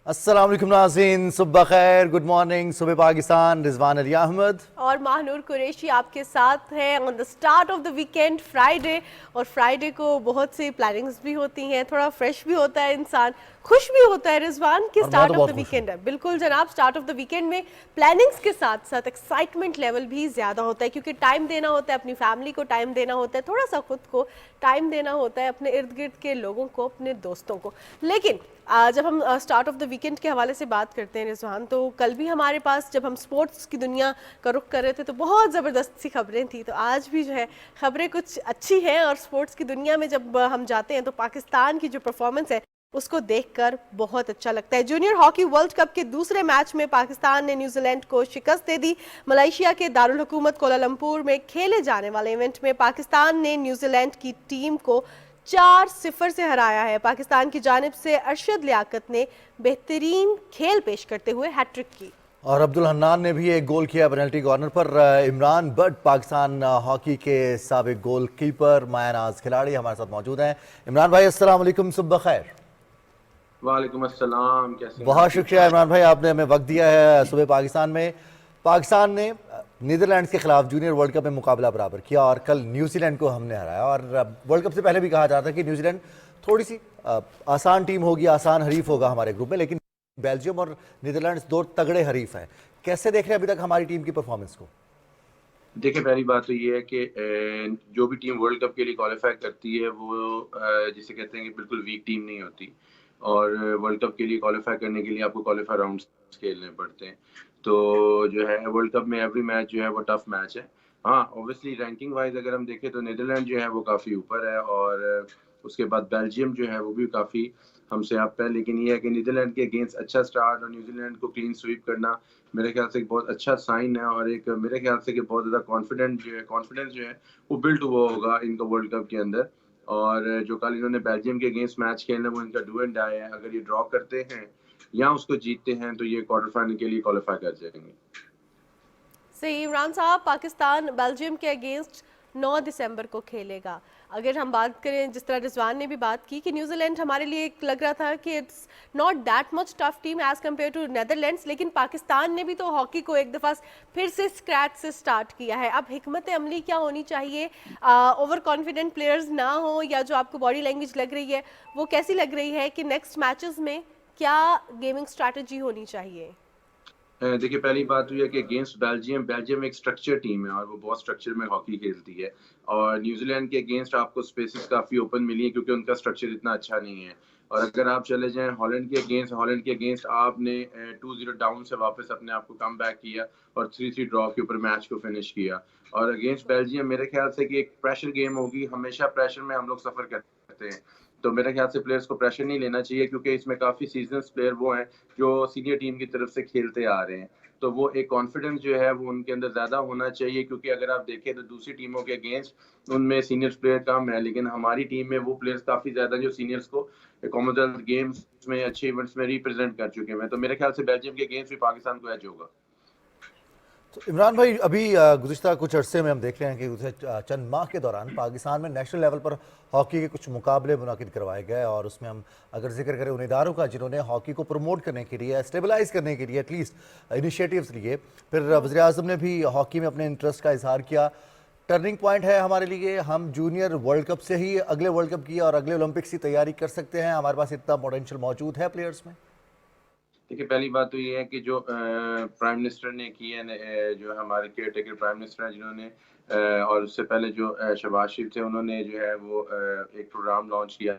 अस्सलाम वालेकुम नाज़रीन, सुबह खैर, गुड मॉर्निंग। सुबह पाकिस्तान, रिजवान अली अहमद और महानूर कुरैशी आपके साथ है on the start of the weekend Friday. और फ्राइडे को बहुत सी प्लानिंग्स भी होती हैं, थोड़ा फ्रेश भी होता है इंसान, खुश भी होता है रिजवान कि और मैं स्टार्ट तो ऑफ बहुत द खुश हूँ। वीकेंड है। बिल्कुल जनाब, स्टार्ट ऑफ द वीकेंड में प्लानिंग्स के साथ साथ एक्साइटमेंट लेवल भी ज़्यादा होता है, क्योंकि टाइम देना होता है, अपनी फैमिली को टाइम देना होता है, थोड़ा सा खुद को टाइम देना होता है, अपने इर्द गिर्द के लोगों को, अपने दोस्तों को। लेकिन जब हम स्टार्ट ऑफ द वीकेंड के हवाले से बात करते हैं रिजवान, तो कल भी हमारे पास जब हम स्पोर्ट्स की दुनिया का रुख कर रहे थे तो बहुत ज़बरदस्त सी खबरें थी। तो आज भी जो है खबरें कुछ अच्छी हैं, और स्पोर्ट्स की दुनिया में जब हम जाते हैं तो पाकिस्तान की जो परफॉर्मेंस है उसको देखकर बहुत अच्छा लगता है। जूनियर हॉकी वर्ल्ड कप के दूसरे मैच में पाकिस्तान ने न्यूजीलैंड को शिकस्त दे दी। मलेशिया के दारुल हुकूमत कोलालंपुर में खेले जाने वाले इवेंट में पाकिस्तान ने न्यूजीलैंड की टीम को 4-0 से हराया है। पाकिस्तान की जानिब से अरशद लियाकत ने बेहतरीन खेल पेश करते हुए हैट्रिक की और अब्दुल हन्नान ने भी एक गोल किया पेनल्टी कॉर्नर पर। इमरान बट पाकिस्तान हॉकी के साबिक गोल कीपर मायानाज खिलाड़ी हमारे साथ मौजूद हैं। इमरान भाई अस्सलाम वालेकुम, सुबह खैर। वालेकुम अस्सलाम, कैसे हैं बहुत आप? ठीक शुक्रिया ठाक। इमरान भाई, आपने हमें वक्त दिया है। सुबह पाकिस्तान में पाकिस्तान ने नीदरलैंड्स के खिलाफ जूनियर वर्ल्ड कप में मुकाबला बराबर किया और कल न्यूजीलैंड को हमने हराया। और वर्ल्ड कप से पहले भी कहा जाता था कि न्यूजीलैंड थोड़ी सी आसान टीम होगी, आसान हरीफ होगा हमारे ग्रुप में, लेकिन बेल्जियम और नीदरलैंड्स दो तगड़े हरीफ हैं। कैसे देख रहे हैं अभी तक हमारी टीम की परफॉर्मेंस को? देखिए, पहली बात तो ये है कि जो भी टीम वर्ल्ड कप के लिए क्वालिफाई करती है वो जिसे कहते हैं कि बिल्कुल वीक टीम नहीं होती। और वर्ल्ड कप के लिए क्वालिफाई करने के लिए आपको क्वालिफाई राउंड्स खेलने पड़ते हैं। तो जो है वर्ल्ड कप में एवरी मैच जो है वो टफ मैच है। हाँ, ऑब्वियसली रैंकिंग वाइज अगर हम देखें तो नीदरलैंड जो है वो काफ़ी ऊपर है, और उसके बाद बेल्जियम जो है वो भी काफ़ी हमसे अप है। लेकिन ये है कि नीदरलैंड के अगेंस्ट अच्छा स्टार्ट और न्यूजीलैंड को क्लीन स्वीप करना मेरे ख्याल से एक बहुत अच्छा साइन है, और एक मेरे ख्याल से कि बहुत ज़्यादा कॉन्फिडेंस जो है वो बिल्ड हुआ होगा इनका वर्ल्ड कप के अंदर। और जो कल इन्होंने बेल्जियम के अगेंस्ट मैच खेलना वो इनका डू एंड डाई है। अगर ये ड्रॉ करते हैं या उसको जीतते हैं तो ये क्वार्टर फाइनल के लिए क्वालिफाई कर जाएंगे। सही। इमरान साहब, पाकिस्तान बेल्जियम के अगेंस्ट 9 दिसंबर को खेलेगा। अगर हम बात करें, जिस तरह रिजवान ने भी बात की कि न्यूजीलैंड हमारे लिए एक लग रहा था कि it's not that much tough team as compare to Netherlands, लेकिन पाकिस्तान ने भी तो हॉकी को एक दफ़ा फिर से स्क्रैच से स्टार्ट किया है। अब हिकमत अमली क्या होनी चाहिए? ओवर कॉन्फिडेंट प्लेयर्स ना हो, या जो आपको बॉडी लैंग्वेज लग रही है वो कैसी लग रही है कि नेक्स्ट मैचेस में क्या गेमिंग स्ट्रैटेजी होनी चाहिए? देखिए, पहली बात तो ये है कि अगेंस्ट बेल्जियम एक स्ट्रक्चर टीम है और वो बहुत स्ट्रक्चर में हॉकी खेलती है। और न्यूजीलैंड के अगेंस्ट आपको स्पेसेस काफ़ी ओपन मिली है क्योंकि उनका स्ट्रक्चर इतना अच्छा नहीं है। और अगर आप चले जाएँ हॉलैंड के अगेंस्ट आपने 2-0 डाउन से वापस अपने आप को कमबैक किया और 3-3 ड्रॉ के ऊपर मैच को फिनिश किया। और अगेंस्ट बेल्जियम मेरे ख्याल से कि एक प्रेशर गेम होगी, हमेशा प्रेशर में हम लोग सफ़र करते हैं। तो मेरे ख्याल से प्लेयर्स को प्रेशर नहीं लेना चाहिए क्योंकि इसमें काफ़ी सीज़न्स प्लेयर वो हैं जो सीनियर टीम की तरफ से खेलते आ रहे हैं। तो वो एक कॉन्फिडेंस जो है वो उनके अंदर ज़्यादा होना चाहिए, क्योंकि अगर आप देखें तो दूसरी टीमों के अगेंस्ट उनमें सीनियर्स प्लेयर कम है, लेकिन हमारी टीम में वो प्लेयर्स काफ़ी ज़्यादा जो सीनियर्स को कॉमनवेल्थ गेम्स में अच्छे इवेंट्स में रिप्रेजेंट कर चुके हैं। तो मेरे ख्याल से बेल्जियम के अगेंस्ट भी पाकिस्तान को एज होगा। तो इमरान भाई, अभी गुज़िश्ता कुछ अरसे में हम देख रहे हैं कि गुज़िश्ता चंद माह के दौरान पाकिस्तान में नेशनल लेवल पर हॉकी के कुछ मुकाबले मुनाकिद करवाए गए, और उसमें हम अगर जिक्र करें उन इदारों का जिन्होंने हॉकी को प्रमोट करने के लिए, स्टेबलाइज करने के लिए एटलीस्ट इनिशिएटिव्स लिए। फिर वज़ीर आज़म ने भी हॉकी में अपने इंटरेस्ट का इजहार किया। टर्निंग पॉइंट है हमारे लिए, हम जूनियर वर्ल्ड कप से ही अगले वर्ल्ड कप की और अगले ओलंपिक्स की तैयारी कर सकते हैं। हमारे पास इतना पोटेंशियल मौजूद है प्लेयर्स में। देखिए, पहली बात तो ये है कि जो प्राइम मिनिस्टर ने की है जो हमारे केयर टेकर प्राइम मिनिस्टर हैं जिन्होंने और उससे पहले जो शहबाज शरीफ थे उन्होंने जो है वो एक प्रोग्राम लॉन्च किया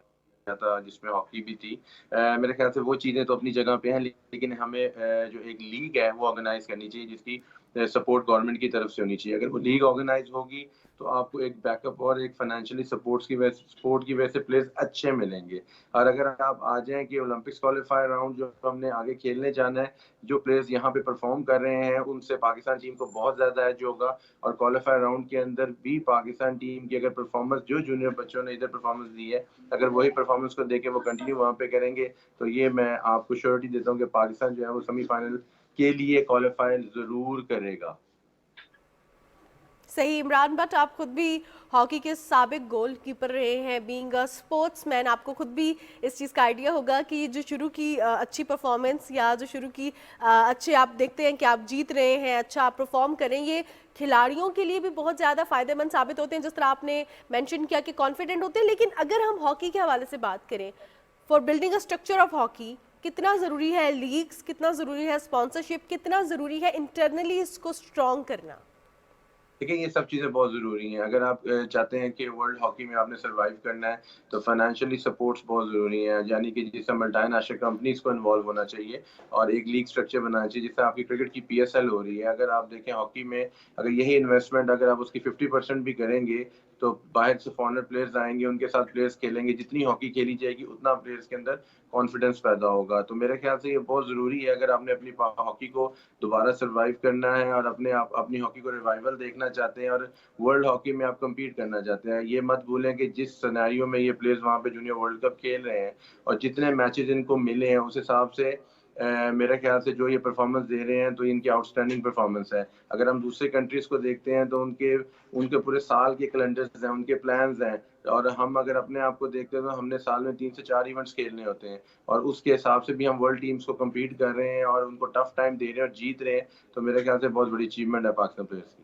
था जिसमें हॉकी भी थी। मेरे ख्याल से वो चीज़ें तो अपनी जगह पे हैं, लेकिन हमें जो एक लीग है वो ऑर्गेनाइज़ करनी चाहिए जिसकी सपोर्ट गवर्नमेंट की तरफ से होनी चाहिए। अगर वो लीग ऑर्गेनाइज़ होगी तो आपको एक बैकअप और एक फाइनेंशियली सपोर्ट की वजह से प्लेयर्स अच्छे मिलेंगे। और अगर आप आ जाएँ कि ओलंपिक्स क्वालीफायर राउंड जो हमने आगे खेलने जाना है, जो प्लेयर्स यहाँ पे परफॉर्म कर रहे हैं उनसे पाकिस्तान टीम को बहुत ज़्यादा एज होगा। और क्वालीफायर राउंड के अंदर भी पाकिस्तान टीम की अगर परफॉर्मेंस जो जूनियर बच्चों ने इधर परफॉर्मेंस दी है, अगर वही परफॉर्मेंस को देके वो कंटिन्यू वहाँ पे करेंगे तो ये मैं आपको श्योरिटी देता हूँ कि पाकिस्तान जो है वो सेमीफाइनल के लिए क्वालीफाई ज़रूर करेगा। सही। इमरान बट आप खुद भी हॉकी के साबिक गोलकीपर रहे हैं, बीइंग अ स्पोर्ट्समैन आपको खुद भी इस चीज़ का आइडिया होगा कि जो शुरू की अच्छी परफॉर्मेंस या जो शुरू की अच्छे आप देखते हैं कि आप जीत रहे हैं, अच्छा आप परफॉर्म करें, ये खिलाड़ियों के लिए भी बहुत ज़्यादा फायदेमंद साबित होते हैं, जिस तरह आपने मेंशन किया कि कॉन्फिडेंट होते हैं। लेकिन अगर हम हॉकी के हवाले से बात करें, for building a structure of hockey कितना ज़रूरी है लीग्स, कितना ज़रूरी है स्पॉन्सरशिप, कितना ज़रूरी है इंटरनली इसको स्ट्रॉन्ग करना? देखिए, ये सब चीज़ें बहुत ज़रूरी हैं। अगर आप चाहते हैं कि वर्ल्ड हॉकी में आपने सर्वाइव करना है, तो फाइनेंशियली सपोर्ट्स बहुत ज़रूरी हैं। यानी कि जिससे मल्टीनेशनल कंपनीज़ को इन्वॉल्व होना चाहिए और एक लीग स्ट्रक्चर बनाना चाहिए, जिससे आपकी क्रिकेट की पीएसएल हो रही है। अगर आप देखें हॉकी में, अगर यही इन्वेस्टमेंट अगर आप उसकी 50% भी करेंगे, तो बाहर से फॉरेनर प्लेयर्स आएँगे, उनके साथ प्लेयर्स खेलेंगे। जितनी हॉकी खेली जाएगी, उतना प्लेयर्स के अंदर कॉन्फिडेंस पैदा होगा। तो मेरे ख्याल से ये बहुत ज़रूरी है, अगर आपने अपनी हॉकी को दोबारा सर्वाइव करना है और अपनी हॉकी को रिवाइवल देखना चाहते हैं और वर्ल्ड हॉकी में आप कम्पीट करना चाहते हैं। ये मत भूलें कि जिस सिनेरियो में ये प्लेयर्स वहाँ पे जूनियर वर्ल्ड कप खेल रहे हैं और जितने मैचेस इनको मिले हैं, उस हिसाब से मेरे ख्याल से जो ये परफॉर्मेंस दे रहे हैं, तो इनकी आउटस्टैंडिंग परफॉर्मेंस है। अगर हम दूसरे कंट्रीज़ को देखते हैं, तो उनके उनके पूरे साल के कैलेंडर्स हैं, उनके प्लान्स हैं और हम अगर अपने आप को देखते हैं, तो हमने साल में 3 से 4 इवेंट्स खेलने होते हैं और उसके हिसाब से भी हम वर्ल्ड टीम्स को कम्पीट कर रहे हैं और उनको टफ टाइम दे रहे हैं और जीत रहे हैं। तो मेरे ख्याल से बहुत बड़ी अचीवमेंट है पाकिस्तान प्लेयर्स की।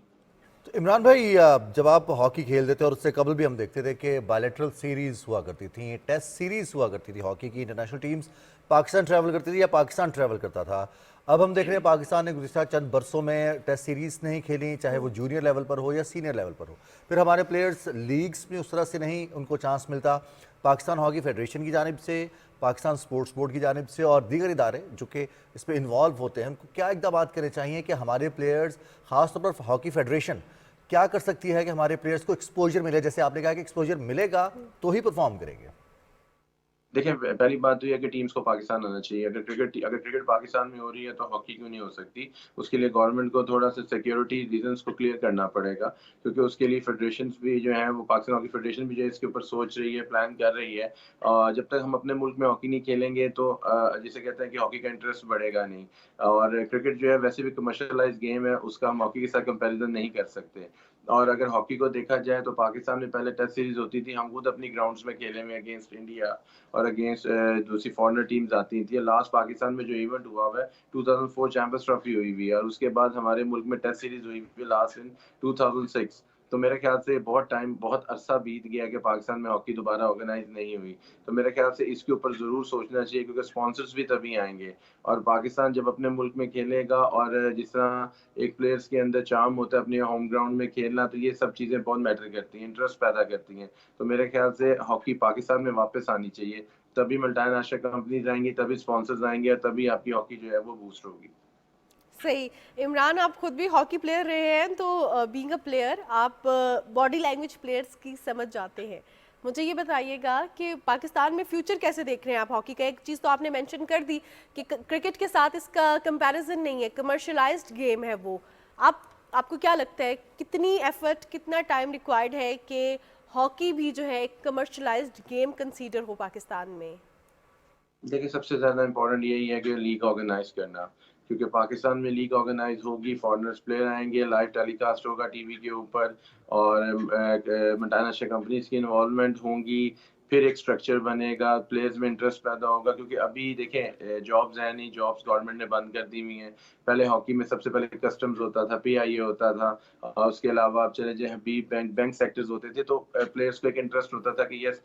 तो इमरान भाई, जब आप हॉकी खेलते थे और उससे कबल भी हम देखते थे कि बायलैटरल सीरीज हुआ करती थी, टेस्ट सीरीज हुआ करती थी, हॉकी की इंटरनेशनल टीम्स पाकिस्तान ट्रैवल करती थी या पाकिस्तान ट्रैवल करता था। अब हम देख रहे हैं पाकिस्तान ने गुज़िश्ता चंद बरसों में टेस्ट सीरीज नहीं खेली, चाहे वो जूनियर लेवल पर हो या सीनियर लेवल पर हो। फिर हमारे प्लेयर्स लीग्स में उस तरह से नहीं उनको चांस मिलता। पाकिस्तान हॉकी फेडरेशन की जानिब से, पाकिस्तान स्पोर्ट्स बोर्ड की जानिब से और दीगर इदारे जो कि इस पर इन्वॉल्व होते हैं, उनको क्या इक़दाम करने चाहिए कि हमारे प्लेयर्स, ख़ासतौर पर हॉकी फेडरेशन क्या कर सकती है कि हमारे प्लेयर्स को एक्सपोजर मिले? जैसे आपने कहा कि एक्सपोजर मिलेगा तो ही परफॉर्म करेंगे। देखिए, पहली बात तो ये है कि टीम्स को पाकिस्तान आना चाहिए। अगर क्रिकेट पाकिस्तान में हो रही है, तो हॉकी क्यों नहीं हो सकती? उसके लिए गवर्नमेंट को थोड़ा-सा सिक्योरिटी रीज़न्स को क्लियर करना पड़ेगा, क्योंकि उसके लिए फेडरेशंस भी जो हैं, वो पाकिस्तान हॉकी फेडरेशन भी जो है इसके ऊपर सोच रही है, प्लान कर रही है। जब तक हम अपने मुल्क में हॉकी नहीं खेलेंगे, तो जिसे कहते हैं कि हॉकी का इंटरेस्ट बढ़ेगा नहीं और क्रिकेट जो है वैसे भी कमर्शियलाइज़्ड गेम है, उसका हम हॉकी के साथ कंपैरिज़न नहीं कर सकते। और अगर हॉकी को देखा जाए, तो पाकिस्तान में पहले टेस्ट सीरीज़ होती थी, हम खुद अपनी ग्राउंड्स में खेले हुए हैं अगेंस्ट इंडिया और अगेंस्ट दूसरी फॉरेनर टीम्स आती थी। लास्ट पाकिस्तान में जो इवेंट हुआ हुआ है, 2004 चैंपियंस ट्रॉफी हुई हुई है और उसके बाद हमारे मुल्क में टेस्ट सीरीज़ हुई हुई है लास्ट इन 2006। तो मेरे ख्याल से बहुत अरसा बीत गया कि पाकिस्तान में हॉकी दोबारा ऑर्गेनाइज़ नहीं हुई। तो मेरे ख्याल से इसके ऊपर ज़रूर सोचना चाहिए, क्योंकि स्पॉन्सर्स भी तभी आएँगे और पाकिस्तान जब अपने मुल्क में खेलेगा और जिस तरह एक प्लेयर्स के अंदर चार्म होता है अपने होम ग्राउंड में खेलना, तो ये सब चीज़ें बहुत मैटर करती हैं, इंटरेस्ट पैदा करती हैं। तो मेरे ख्याल से हॉकी पाकिस्तान में वापस आनी चाहिए। तभी मल्टीनेशनल कंपनीज़ आएँगी, तभी स्पॉन्सर्स आएँगे और तभी आपकी हॉकी जो है वो बूस्ट होगी। सही। इमरान आप खुद भी हॉकी प्लेयर रहे हैं, तो बीइंग अ प्लेयर आप बॉडी लैंग्वेज प्लेयर्स की समझ जाते हैं। मुझे ये बताइएगा कि पाकिस्तान में फ्यूचर कैसे देख रहे हैं आप हॉकी का? एक चीज़ तो आपने मेंशन कर दी कि क्रिकेट के साथ इसका कंपैरिजन नहीं है, कमर्शियलाइज्ड गेम है वो। आपको क्या लगता है कितनी एफर्ट, कितना टाइम रिक्वायर्ड है कि हॉकी भी जो है एक कमर्शियलाइज्ड गेम कंसीडर हो पाकिस्तान में? देखिए, सबसे ज़्यादा इम्पोर्टेंट यही है कि लीग ऑर्गेनाइज़ करना, क्योंकि पाकिस्तान में लीग ऑर्गेनाइज़ होगी, फॉरेनर्स प्लेयर आएँगे, लाइव टेलीकास्ट होगा टीवी के ऊपर और मल्टीनेशनल कंपनीज़ की इन्वॉल्वमेंट होंगी, फिर एक स्ट्रक्चर बनेगा, प्लेयर्स में इंटरेस्ट पैदा होगा, क्योंकि अभी देखें जॉब्स हैं नहीं, जॉब्स गवर्नमेंट ने बंद कर दी हुई हैं। पहले हॉकी में सबसे पहले कस्टम्स होता था, पीआईए होता था उसके अलावा आप चले जाएँ बी बैंक सेक्टर्स होते थे, तो प्लेयर्स को एक इंटरेस्ट होता था कि यस,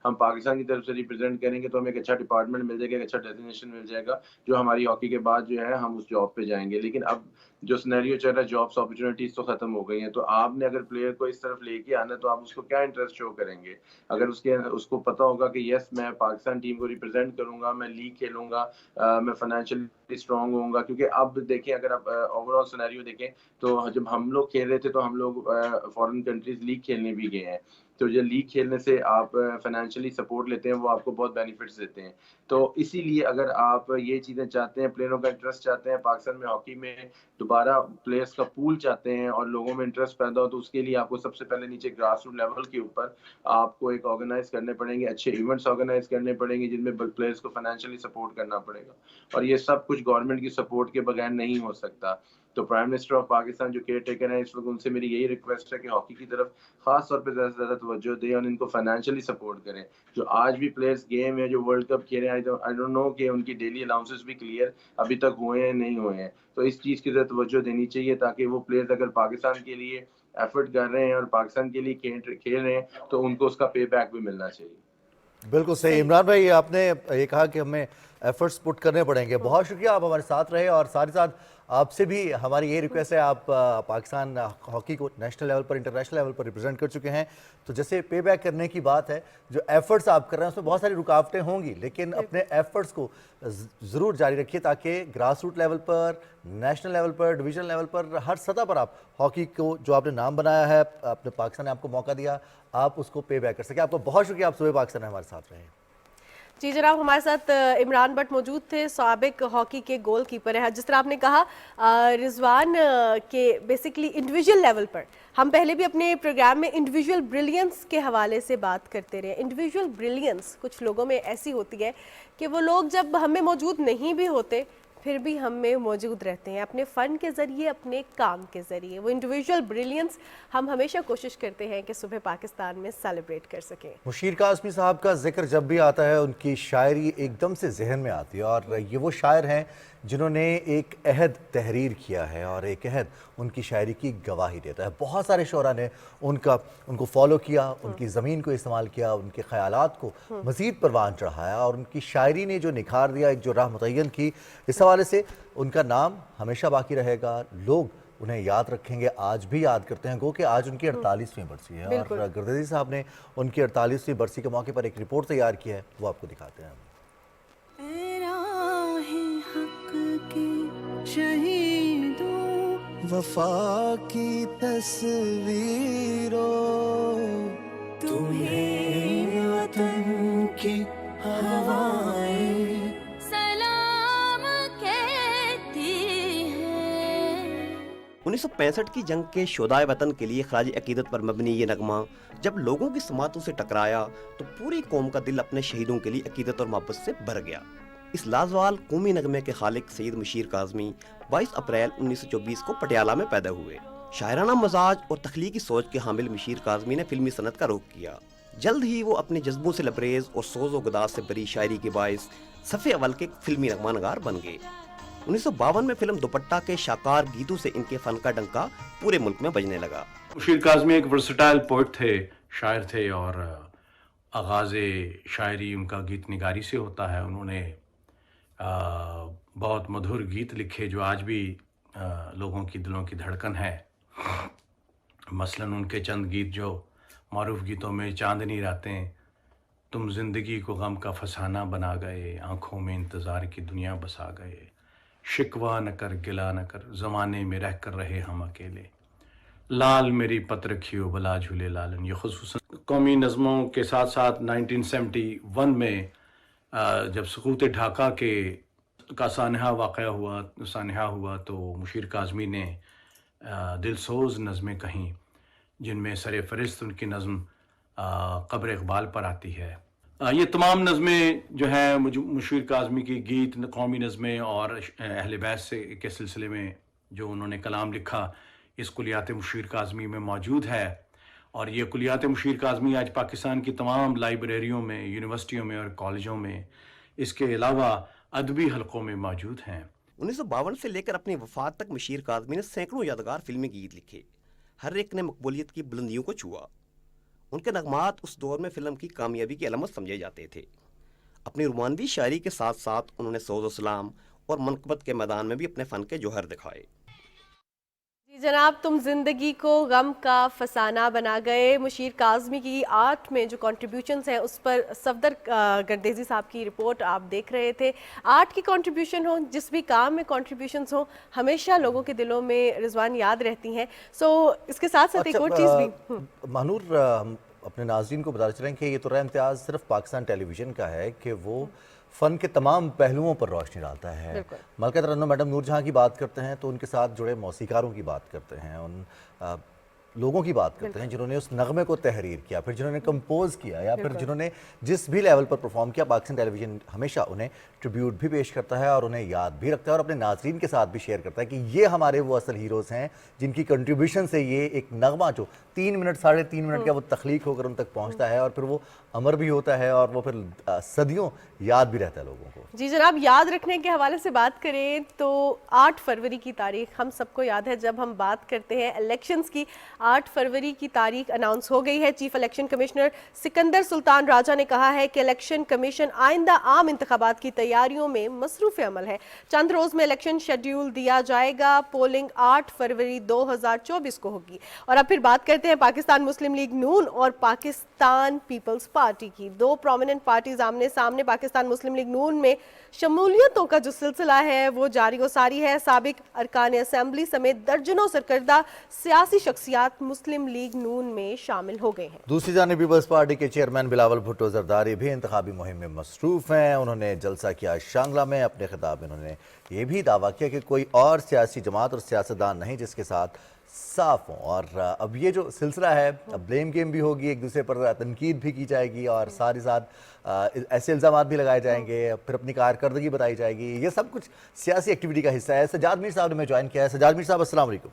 हम पाकिस्तान की तरफ से रिप्रेजेंट करेंगे, तो हमें एक अच्छा डिपार्टमेंट मिल जाएगा, एक अच्छा डेज़िग्नेशन मिल जाएगा, जो हमारी हॉकी के बाद जो है हम उस जॉब पे जाएँगे। लेकिन अब जो सिनेरियो चल रहा है, जॉब्स अपॉर्च्युनिटीज़ तो खत्म हो गई हैं, तो आपने अगर प्लेयर को इस तरफ लेके आना है, तो आप उसको क्या इंटरेस्ट शो करेंगे? अगर उसको पता होगा कि यस, मैं पाकिस्तान टीम को रिप्रेजेंट करूँगा, मैं लीग खेलूँगा, मैं फाइनेंशियली स्ट्रॉन्ग होऊँगा, क्योंकि अब देखिए, अगर आप ओवरऑल सिनेरियो देखें, तो जब हम लोग खेल रहे थे, तो हम लोग फॉरेन कंट्रीज़ लीग खेलने भी गए हैं। तो जो लीग खेलने से आप फाइनेंशियली सपोर्ट लेते हैं, वो आपको बहुत बेनिफिट्स देते हैं। तो इसीलिए अगर आप ये चीज़ें चाहते हैं, प्लेयरों का इंटरेस्ट चाहते हैं, पाकिस्तान में हॉकी में दोबारा प्लेयर्स का पूल चाहते हैं और लोगों में इंटरेस्ट पैदा हो, तो उसके लिए आपको सबसे पहले नीचे ग्रास रूट लेवल के ऊपर आपको एक ऑर्गेनाइज़ करने पड़ेंगे, अच्छे इवेंट्स ऑर्गेनाइज़ करने पड़ेंगे, जिनमें प्लेयर्स को फाइनेंशियली सपोर्ट करना पड़ेगा और ये सब कुछ गवर्नमेंट की सपोर्ट के बगैर नहीं हो सकता। तो प्राइम मिनिस्टर ऑफ पाकिस्तान जो केयर टेकर हैं इस वक्त, उनसे मेरी यही रिक्वेस्ट है कि हॉकी की तरफ खास तौर पे ज़्यादा से ज़्यादा तवज्जो दें और इनको फाइनेंशियली सपोर्ट करें। जो आज भी प्लेयर्स गेम में जो वर्ल्ड कप खेल रहे हैं, आई डोंट नो कि उनकी डेली अलाउंसेस भी क्लियर अभी तक हुए हैं नहीं हुए हैं। तो इस चीज़ की तरफ तवज्जो देनी चाहिए ताकि वो प्लेयर्स अगर पाकिस्तान के लिए एफर्ट कर रहे हैं और पाकिस्तान के लिए खेल रहे हैं तो उनको उसका पे बैक भी मिलना चाहिए। बिल्कुल सही। इमरान भाई, आपने ये कहा कि हमें एफर्ट्स पुट करने पड़ेंगे। बहुत शुक्रिया, आप हमारे साथ रहे, और साथ ही साथ आपसे भी हमारी ये रिक्वेस्ट है, आप पाकिस्तान हॉकी को नेशनल लेवल पर, इंटरनेशनल लेवल पर रिप्रेजेंट कर चुके हैं, तो जैसे पे बैक करने की बात है, जो एफर्ट्स आप कर रहे हैं उसमें बहुत सारी रुकावटें होंगी, लेकिन अपने एफर्ट्स को ज़रूर जारी रखिए ताकि ग्रास रूट लेवल पर, नेशनल लेवल पर, डिवीजन लेवल पर, हर सतह पर आप हॉकी को जो आपने नाम बनाया है, अपने पाकिस्तान ने आपको मौका दिया, आप उसको पे बैक कर सकें। आपको बहुत शुक्रिया, आप सुबह पाकिस्तान में हमारे साथ रहे। जी जनाब, हमारे साथ इमरान भट्ट मौजूद थे, साबिक हॉकी के गोल कीपर है। जिस तरह आपने कहा रिजवान के बेसिकली इंडिविजुअल लेवल पर हम पहले भी अपने प्रोग्राम में इंडिविजुअल ब्रिलियंस के हवाले से बात करते रहे। इंडिविजुअल ब्रिलियंस कुछ लोगों में ऐसी होती है कि वो लोग जब हमें मौजूद नहीं भी होते फिर भी हम में मौजूद रहते हैं, अपने फ़न के ज़रिए, अपने काम के ज़रिए। वो इंडिविजुअल ब्रिलियंस हम हमेशा कोशिश करते हैं कि सुबह पाकिस्तान में सेलिब्रेट कर सकें। मुशीर काज़मी साहब का जिक्र जब भी आता है, उनकी शायरी एकदम से जहन में आती है, और ये वो शायर हैं जिन्होंने एक अहद तहरीर किया है, और एक अहद उनकी शायरी की गवाही देता है। बहुत सारे शुरा ने उनको फॉलो किया, उनकी ज़मीन को इस्तेमाल किया, उनके ख़यालात को मज़ीद परवान चढ़ाया, और उनकी शायरी ने जो निखार दिया, एक जो राह मुतय्यन की, इस हवाले से उनका नाम हमेशा बाकी रहेगा। लोग उन्हें याद रखेंगे, आज भी याद करते हैं। गो कि आज उनकी 48वीं बरसी है, और गर्देजी साहब ने उनकी 48वीं बरसी के मौके पर एक रिपोर्ट तैयार की है, वो आपको दिखाते हैं। वफा की तस्वीरों, तुम्हें वतन की हवाएं सलाम कहती हैं। 1965 की जंग के शोदाए वतन के लिए खराज अकीदत पर मबनी ये नगमा जब लोगों की समातों से टकराया तो पूरी कौम का दिल अपने शहीदों के लिए अकीदत और मोहब्बत से भर गया। इस लाजवाल कौमी नगमे के खालिक सैयद मुशीर काज़मी 22 अप्रैल 1924 को पटियाला में पैदा हुए। शायराना मजाज और तख्लीकी सोच के हामिल मुशीर काज़मी ने फिल्मी सनत का रुख किया। जल्द ही वो अपने जज्बों से लबरेज और सोज़ो गदाज से भरी शायरी के बायस सफ़े अव्वल के फिल्मी नगमा नगार बन गए। 1952 में फिल्म दुपट्टा के शाकार गीतों से इनके फन का डंका पूरे मुल्क में बजने लगा। मुशीर काज़मी एक वर्सटाइल पोइट थे, शायर थे, और आगाज़ शायरी उनका गीत निगारी से होता है। उन्होंने बहुत मधुर गीत लिखे जो आज भी लोगों की दिलों की धड़कन है। मसलन उनके चंद गीत जो मारूफ गीतों में चांदनी रातें, तुम ज़िंदगी को गम का फसाना बना गए, आँखों में इंतज़ार की दुनिया बसा गए, शिकवा न कर गिला न कर, ज़माने में रह कर रहे हम अकेले, लाल मेरी पत रखियो भला झूले लालन। ये खुसूसन कौमी नज़मों के साथ साथ 1971 में जब सकूत ढाका का सानहा हुआ तो मुशीर काज़मी ने दिलसोज़ नज़में कहीं, जिनमें सरे फ़रिस्त उनकी नज़म क़ब्र इक़बाल पर आती है। ये तमाम नज़में जो हैं मुशीर काज़मी की गीत, कौमी नज़में और अहले बैत से के सिलसिले में जो उन्होंने कलाम लिखा, इस कुलियात मुशीर काज़मी में मौजूद है। और ये कुलियात मुशीर काज़मी आज पाकिस्तान की तमाम लाइब्रेरियों में, यूनिवर्सिटियों में और कॉलेजों में, इसके अलावा अदबी हलकों में मौजूद हैं। 1952 से लेकर अपनी वफात तक मुशीर काज़मी ने सैकड़ों यादगार फिल्मी गीत लिखे। हर एक ने मकबूलियत की बुलंदियों को छुआ। उनके नगमात उस दौर में फिल्म की कामयाबी की अलामत समझे जाते थे। अपनी रोमानवी शायरी के साथ साथ उन्होंने सोज़ो सलाम और मनकबत के मैदान में भी अपने फ़न के जौहर दिखाए। जी जनाब, तुम जिंदगी को गम का फसाना बना गए। मुशीर काज़मी की आर्ट में जो कंट्रीब्यूशंस हैं उस पर सफदर गर्देजी साहब की रिपोर्ट आप देख रहे थे। आर्ट की कंट्रीब्यूशन हो, जिस भी काम में कंट्रीब्यूशंस हो, हमेशा लोगों के दिलों में रिजवान याद रहती हैं। सो इसके साथ साथ एक और चीज़ भी मानूर, हम अपने नाज़रीन को बताते चलें कि ये तो इम्तियाज़ सिर्फ पाकिस्तान टेलीविज़न का है कि वो फ़न के तमाम पहलुओं पर रोशनी डालता है। मलका तरन्नुम मैडम नूरजहां की बात करते हैं तो उनके साथ जुड़े मौसीकारों की बात करते हैं, लोगों की बात करते हैं जिन्होंने उस नगमे को तहरीर किया, फिर जिन्होंने कंपोज किया, या फिर जिन्होंने जिस भी लेवल पर परफॉर्म किया, पाकिस्तान टेलीविजन हमेशा उन्हें ट्रिब्यूट भी पेश करता है और उन्हें याद भी रखता है और अपने नाजरीन के साथ भी शेयर करता है कि ये हमारे वो असल हीरोज़ हैं जिनकी कंट्रीब्यूशन से ये एक नगमा जो 3 मिनट 3.5 मिनट का वो तख्लीक होकर उन तक पहुँचता है और फिर वो अमर भी होता है और वो फिर सदियों याद भी रहता है लोगों को। जी जनाब, याद रखने के हवाले से बात करें तो 8 फरवरी की तारीख हम सबको याद है। जब हम बात करते हैं इलेक्शंस की, 8 फरवरी की तारीख अनाउंस हो गई है। Chief election commissioner Sikandar Sultan Raja ने कहा है कि इलेक्शन कमीशन आइंदा आम इंतखाबात की तैयारियों में मसरूफ़ अमल है। चंद रोज़ में इलेक्शन शेड्यूल दिया जाएगा। पोलिंग 8 फरवरी 2024 को होगी। और अब फिर बात करते हैं पाकिस्तान मुस्लिम लीग नून और पाकिस्तान पीपल्स पार्टी की। दो प्रोमिनेंट पार्टीज आमने सामने। पाकिस्तान मुस्लिम लीग नून में शमूलियतों का जो सिलसिला है वो जारी व सारी है। साबिक अरकान असेंबली समेत दर्जनों सरकर्दा सियासी शख्सियात मुस्लिम लीग नून में शामिल हो गए हैं। दूसरी जानिब पीपल्स पार्टी के चेयरमैन बिलावल भुट्टो जरदारी भी इंतखाबी मुहिम में मसरूफ हैं। उन्होंने जलसा किया शांगला में। अपने खिताब में उन्होंने ये भी दावा किया कि कोई और सियासी जमात और सियासतदान नहीं जिसके साथ साफ हों। और अब ये जो सिलसिला है, अब ब्लेम गेम भी होगी, एक दूसरे पर तनकीद भी की जाएगी और साथ ही साथ ऐसे इल्ज़ाम भी लगाए जाएंगे, फिर अपनी कारकर्दगी बताई जाएगी। ये सब कुछ सियासी एक्टिविटी का हिस्सा है। सजाद मीर साहब ने ज्वाइन किया है। सजाद मीर साहब अस्सलाम वालेकुम।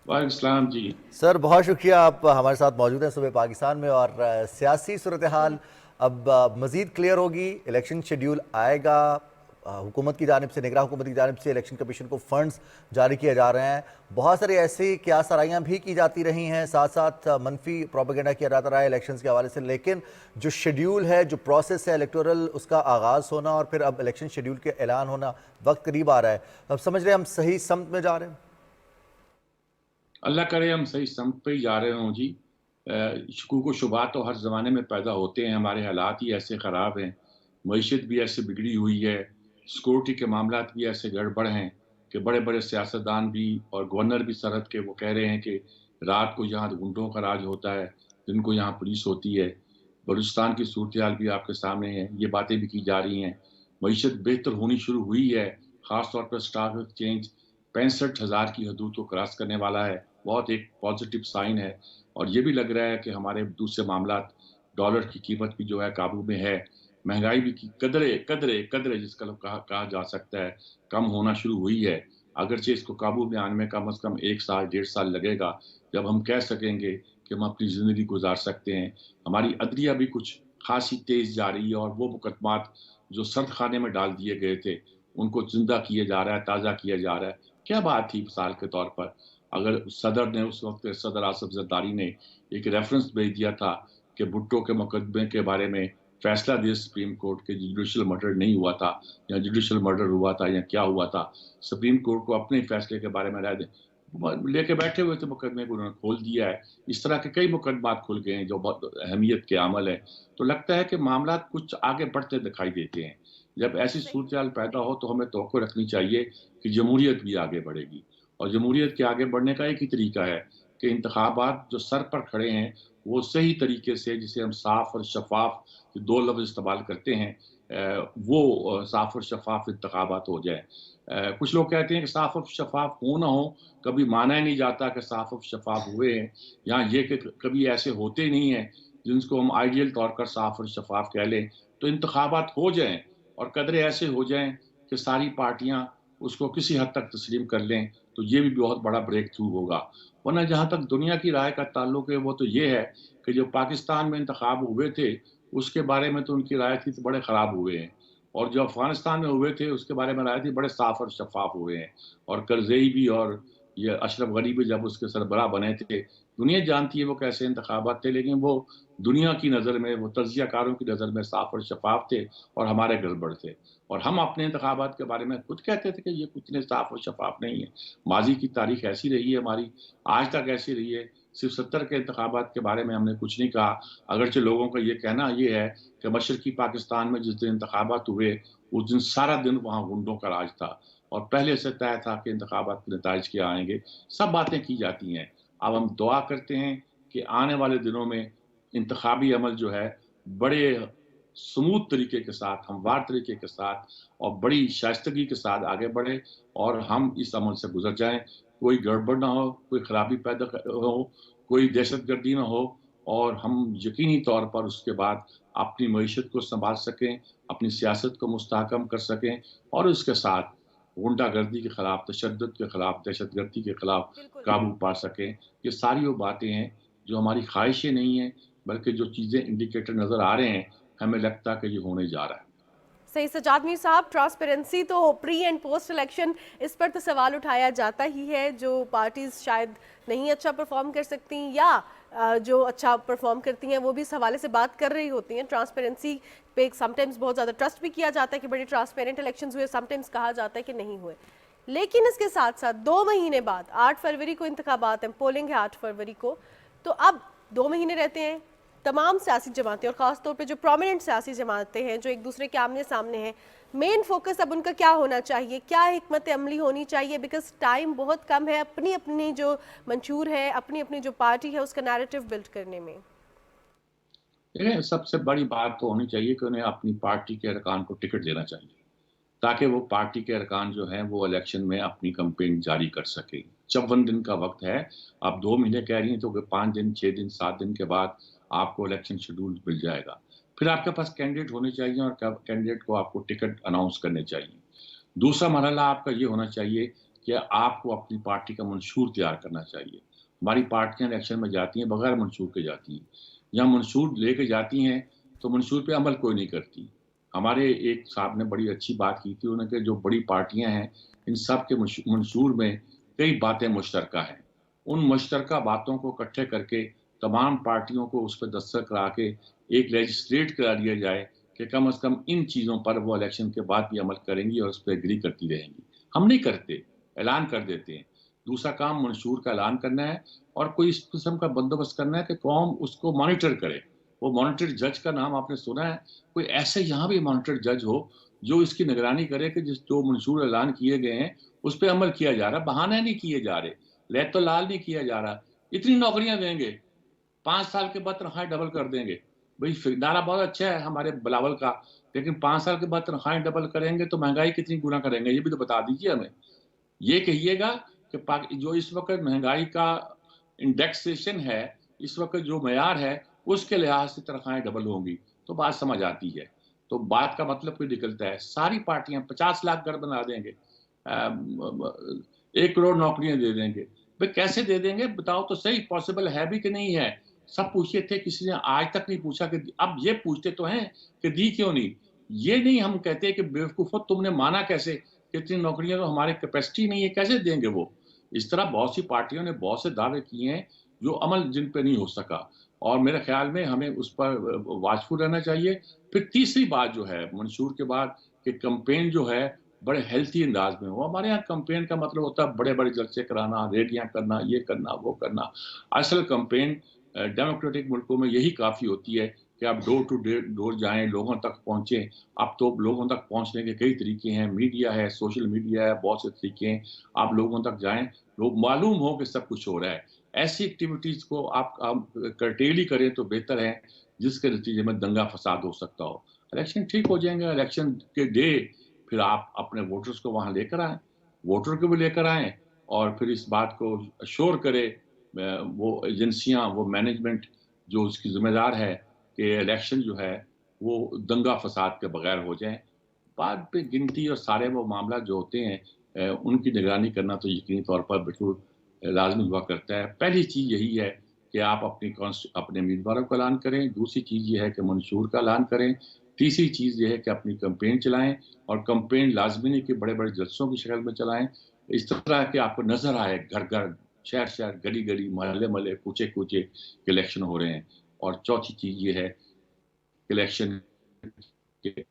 वालेकुम जी सर, बहुत शुक्रिया, आप हमारे साथ मौजूद हैं सुबह पाकिस्तान में। और सियासी सूरत हाल अब मज़ीद क्लियर होगी, इलेक्शन शेड्यूल आएगा, हुकूमत की जानिब से, निगरान हुकूमत की जानिब से इलेक्शन कमीशन को फंड्स जारी किए जा रहे हैं। बहुत सारी ऐसी क्या सराइयाँ भी की जाती रही हैं, साथ साथ मनफी प्रोपेगेंडा किया जाता रहा है इलेक्शंस के हवाले से। लेकिन जो शेड्यूल है, जो प्रोसेस है इलेक्टोरल, उसका आगाज़ होना और फिर अब इलेक्शन शेड्यूल के ऐलान होना, वक्त करीब आ रहा है। अब समझ रहे हैं हम सही समत में जा रहे हैं? अल्लाह करे हम सही समत पे ही जा रहे हों जी। शकूक व शुबात तो हर ज़माने में पैदा होते हैं। हमारे हालात ही ऐसे ख़राब हैं, मईशत भी ऐसे बिगड़ी हुई है, सिक्योरिटी के मामलात भी ऐसे गड़बड़ हैं कि बड़े बड़े सियासतदान भी और गवर्नर भी सरहद के वो कह रहे हैं कि रात को यहाँ गुंडों का राज होता है, दिन को यहाँ पुलिस होती है। बलूचिस्तान की सूरत हाल भी आपके सामने है, ये बातें भी की जा रही हैं। मईशत बेहतर होनी शुरू हुई है, ख़ास तौर पर स्टॉक एक्सचेंज 65,000 की हदूद को क्रॉस करने वाला है, बहुत एक पॉजिटिव साइन है। और ये भी लग रहा है कि हमारे दूसरे मामलात, डॉलर की कीमत भी जो है काबू में है, महंगाई भी की कदरे कदरे कदरे जिसका कहा जा सकता है कम होना शुरू हुई है। अगरचे इसको काबू में आने में कम से कम 1 साल 1.5 साल लगेगा, जब हम कह सकेंगे कि हम अपनी ज़िंदगी गुजार सकते हैं। हमारी अदलिया भी कुछ खासी तेज़ जा रही है और वो मुकदमात जो सर्द खाने में डाल दिए गए थे उनको जिंदा किया जा रहा है, ताज़ा किया जा रहा है। क्या बात थी मिसाल के तौर पर, अगर सदर ने उस वक्त सदर आसफ जरदारी ने एक रेफरेंस भेज दिया था कि भुट्टो के मुकदमे के बारे में फैसला दिया सुप्रीम कोर्ट के, जुडिशल मर्डर नहीं हुआ था या जुडिशल मर्डर हुआ था या क्या हुआ था, सुप्रीम कोर्ट को अपने फैसले के बारे में राय दें, लेके बैठे हुए थे मुकदमे को, उन्होंने खोल दिया है। इस तरह के कई मुकदमात खुल गए हैं जो बहुत अहमियत के अमल है। तो लगता है कि मामला कुछ आगे बढ़ते दिखाई देते हैं। जब ऐसी सूरत हाल पैदा हो तो हमें तवक्को रखनी चाहिए कि जमहूरियत भी आगे बढ़ेगी। और जमहूरियत के आगे बढ़ने का एक ही तरीका है कि इंतखाबात जो सर पर खड़े हैं वो सही तरीके से, जिसे हम साफ और शफाफ, 2 लफ्ज़ इस्तेमाल करते हैं, वो साफ और शफाफ इंतखाबात हो जाए। कुछ लोग कहते हैं कि साफ और शफाफ हो ना हो, कभी माना ही नहीं जाता कि साफ और शफाफ हुए हैं। यहाँ ये कि कभी ऐसे होते नहीं हैं जिनको हम आइडियल तौर पर साफ और शफाफ कह लें। तो इंतखाबात हो जाएं और कदरे ऐसे हो जाएं कि सारी पार्टियां उसको किसी हद तक तस्लीम कर लें, तो ये भी बहुत बड़ा ब्रेक थ्रू होगा। वरना जहाँ तक दुनिया की राय का ताल्लुक है वो तो ये है कि जो पाकिस्तान में इंतखाब हुए थे उसके बारे में तो उनकी राय थी तो बड़े ख़राब हुए हैं, और जो अफगानिस्तान में हुए थे उसके बारे में राय थी बड़े साफ और शफाफ हुए हैं। और करज़ई भी और ये अशरफ गनी भी जब उसके सरबराह बने थे, दुनिया जानती है वो कैसे इंतखाबात थे, लेकिन वो दुनिया की नज़र में, वो तज्ज़ियाकारों की नज़र में साफ और शफाफ थे और हमारे गड़बड़ थे। और हम अपने इंतखाबात के बारे में खुद कहते थे कि ये इतने साफ और शफाफ नहीं है। माजी की तारीख ऐसी रही है हमारी, आज तक ऐसी रही है। सिर्फ 70 के इंतखाबात के बारे में हमने कुछ नहीं कहा, अगरचे लोगों का ये कहना ये है कि मशरकी पाकिस्तान में जिस दिन इंतखाबात हुए उस दिन सारा दिन वहाँ गुंडों का राज था और पहले से तय था कि इंतखाबात के नताइज क्या आएंगे। सब बातें की जाती हैं। अब हम दुआ करते हैं कि आने वाले दिनों में इंतखाबी अमल जो है बड़े स्मूथ तरीके के साथ, हमवार तरीके के साथ और बड़ी शाइस्तगी के साथ आगे बढ़े और हम इस अमल से गुजर जाएं। कोई गड़बड़ ना हो, कोई खराबी पैदा हो, कोई दहशतगर्दी ना हो, और हम यकीनी तौर पर उसके बाद अपनी मईशत को संभाल सकें, अपनी सियासत को मुस्तहकम कर सकें, और उसके साथ गुंडागर्दी के खिलाफ, तशद्दुद के खिलाफ, दहशतगर्दी के खिलाफ बिल्कुल। काबू पा सकें। ये सारी वो बातें हैं जो हमारी ख्वाहिशें नहीं हैं, बल्कि जो चीज़ें इंडिकेटर नज़र आ रहे हैं, हमें लगता है कि ये होने जा रहा है। सही सजाद मीर साहब, ट्रांसपेरेंसी तो प्री एंड पोस्ट इलेक्शन, इस पर तो सवाल उठाया जाता ही है। जो पार्टीज शायद नहीं अच्छा परफॉर्म कर सकती या जो अच्छा परफॉर्म करती हैं वो भी इस हवाले से बात कर रही होती हैं। ट्रांसपेरेंसी पे समटाइम्स बहुत ज़्यादा ट्रस्ट भी किया जाता है कि बड़े ट्रांसपेरेंट इलेक्शंस हुए, समटाइम्स कहा जाता है कि नहीं हुए। लेकिन इसके साथ साथ 2 महीने बाद 8 फरवरी को इंतखाबात हैं, पोलिंग है 8 फरवरी को, तो अब 2 महीने रहते हैं। तमाम सियासी जमातें और ख़ास तौर पे जो प्रोमिनेंट सियासी जमातें हैं जो एक दूसरे के आमने सामने हैं, मेन फोकस अब उनका क्या होना चाहिए, क्या हिकमत अमली होनी चाहिए? बिकॉज टाइम बहुत कम है अपनी अपनी जो मंशूर है, अपनी अपनी जो पार्टी है उसका नैरेटिव बिल्ड करने में। देखिए, सबसे बड़ी बात तो होनी चाहिए कि उन्हें अपनी पार्टी के अरकान को टिकट देना चाहिए, ताकि वो पार्टी के अरकान जो हैं वो इलेक्शन में अपनी कैंपेन जारी कर सकें। 54 दिन का वक्त है, आप 2 महीने कह रही हैं तो 5 दिन, 6 दिन, 7 दिन के बाद आपको इलेक्शन शेड्यूल मिल जाएगा। फिर आपके पास कैंडिडेट होने चाहिए और कैंडिडेट को आपको टिकट अनाउंस करने चाहिए। दूसरा मरहला आपका ये होना चाहिए कि आपको अपनी पार्टी का मंशूर तैयार करना चाहिए। हमारी पार्टियां इलेक्शन में जाती हैं बगैर मंशूर के जाती हैं, या मंशूर लेके जाती हैं तो मंशूर पे अमल कोई नहीं करती। हमारे एक साहब ने बड़ी अच्छी बात की थी, उन्होंने कि जो बड़ी पार्टियां हैं इन सब के मंशूर में कई बातें मुश्तरका हैं। उन मुश्तरका बातों को इकट्ठे करके तमाम पार्टियों को उस पर दस्तखत करा के एक लेजिस्लेट करा दिया जाए कि कम से कम इन चीज़ों पर वो इलेक्शन के बाद भी अमल करेंगी और उस पर एग्री करती रहेंगी। हम नहीं करते, ऐलान कर देते हैं। दूसरा काम मंशूर का ऐलान करना है और कोई इस किस्म का बंदोबस्त करना है कि कौम उसको मॉनिटर करे। वो मॉनिटर जज का नाम आपने सुना है, कोई ऐसे यहाँ भी मॉनिटर जज हो जो इसकी निगरानी करे कि जो मंशूर ऐलान किए गए हैं उस पर अमल किया जा रहा है, बहाने नहीं किए जा रहे, लैतो लाल नहीं किया जा रहा। इतनी नौकरियां देंगे, 5 साल के बाद तनख्वाहें डबल कर देंगे। भाई नारा बहुत अच्छा है हमारे बिलावल का, लेकिन 5 साल के बाद तनख्वाहें डबल करेंगे तो महंगाई कितनी गुना करेंगे, ये भी तो बता दीजिए हमें। ये कहिएगा कि जो इस वक्त महंगाई का इंडेक्सेशन है, इस वक्त जो मयार है उसके लिहाज से तनख्वाहें डबल होंगी, तो बात समझ आती है। तो बात का मतलब कोई निकलता है, सारी पार्टियां 50 लाख घर बना देंगे, 1 करोड़ नौकरियां दे देंगे। भाई कैसे दे देंगे बताओ तो सही, पॉसिबल है भी कि नहीं है? सब पूछे थे, किसी ने आज तक नहीं पूछा कि अब ये पूछते तो हैं कि दी क्यों नहीं। ये नहीं हम कहते कि बेवकूफ़ो तुमने माना कैसे कि इतनी नौकरियां तो हमारे कैपेसिटी नहीं है, कैसे देंगे वो। इस तरह बहुत सी पार्टियों ने बहुत से दावे किए हैं जो अमल जिन पे नहीं हो सका, और मेरे ख्याल में हमें उस पर वाचफुल रहना चाहिए। फिर तीसरी बात जो है मंशूर के बाद कि कैंपेन जो है बड़े हेल्थी अंदाज में हो। हमारे यहाँ कैंपेन का मतलब होता है बड़े बड़े जलसे कराना, रैलियां करना, ये करना वो करना। असल कैंपेन डेमोक्रेटिक मुल्कों में यही काफ़ी होती है कि आप डोर टू डोर जाएं, लोगों तक पहुँचें। अब तो लोगों तक पहुँचने के कई तरीके हैं, मीडिया है, सोशल मीडिया है, बहुत से तरीके हैं। आप लोगों तक जाएं, लोग मालूम हो कि सब कुछ हो रहा है। ऐसी एक्टिविटीज़ को आप कर्टेल ही करें तो बेहतर है, जिसके नतीजे में दंगा फसाद हो सकता हो। इलेक्शन ठीक हो जाएंगे, इलेक्शन के डे फिर आप अपने वोटर्स को वहाँ लेकर आएँ, वोटर को भी लेकर आएँ, और फिर इस बात को अश्योर करें वो एजेंसियाँ, वो मैनेजमेंट जो उसकी ज़िम्मेदार है कि इलेक्शन जो है वो दंगा फसाद के बगैर हो जाए। बाद पे गिनती और सारे वो मामला जो होते हैं उनकी निगरानी करना तो यकीनी तौर पर बिल्कुल लाजमी हुआ करता है। पहली चीज़ यही है कि आप अपने उम्मीदवारों का ऐलान करें, दूसरी चीज़ ये है कि मंशूर का ऐलान करें, तीसरी चीज़ ये है कि अपनी कैंपेन चलाएं, और कैंपेन लाजमी नहीं कि बड़े बड़े जलसों की शक्ल में चलाएं, इस तरह के आपको नज़र आए घर घर, शहर शहर, गली गली, मोहल्ले मोहल्ले, कूचे कूचे इलेक्शन हो रहे हैं। और चौथी चीज़ ये है कि इलेक्शन के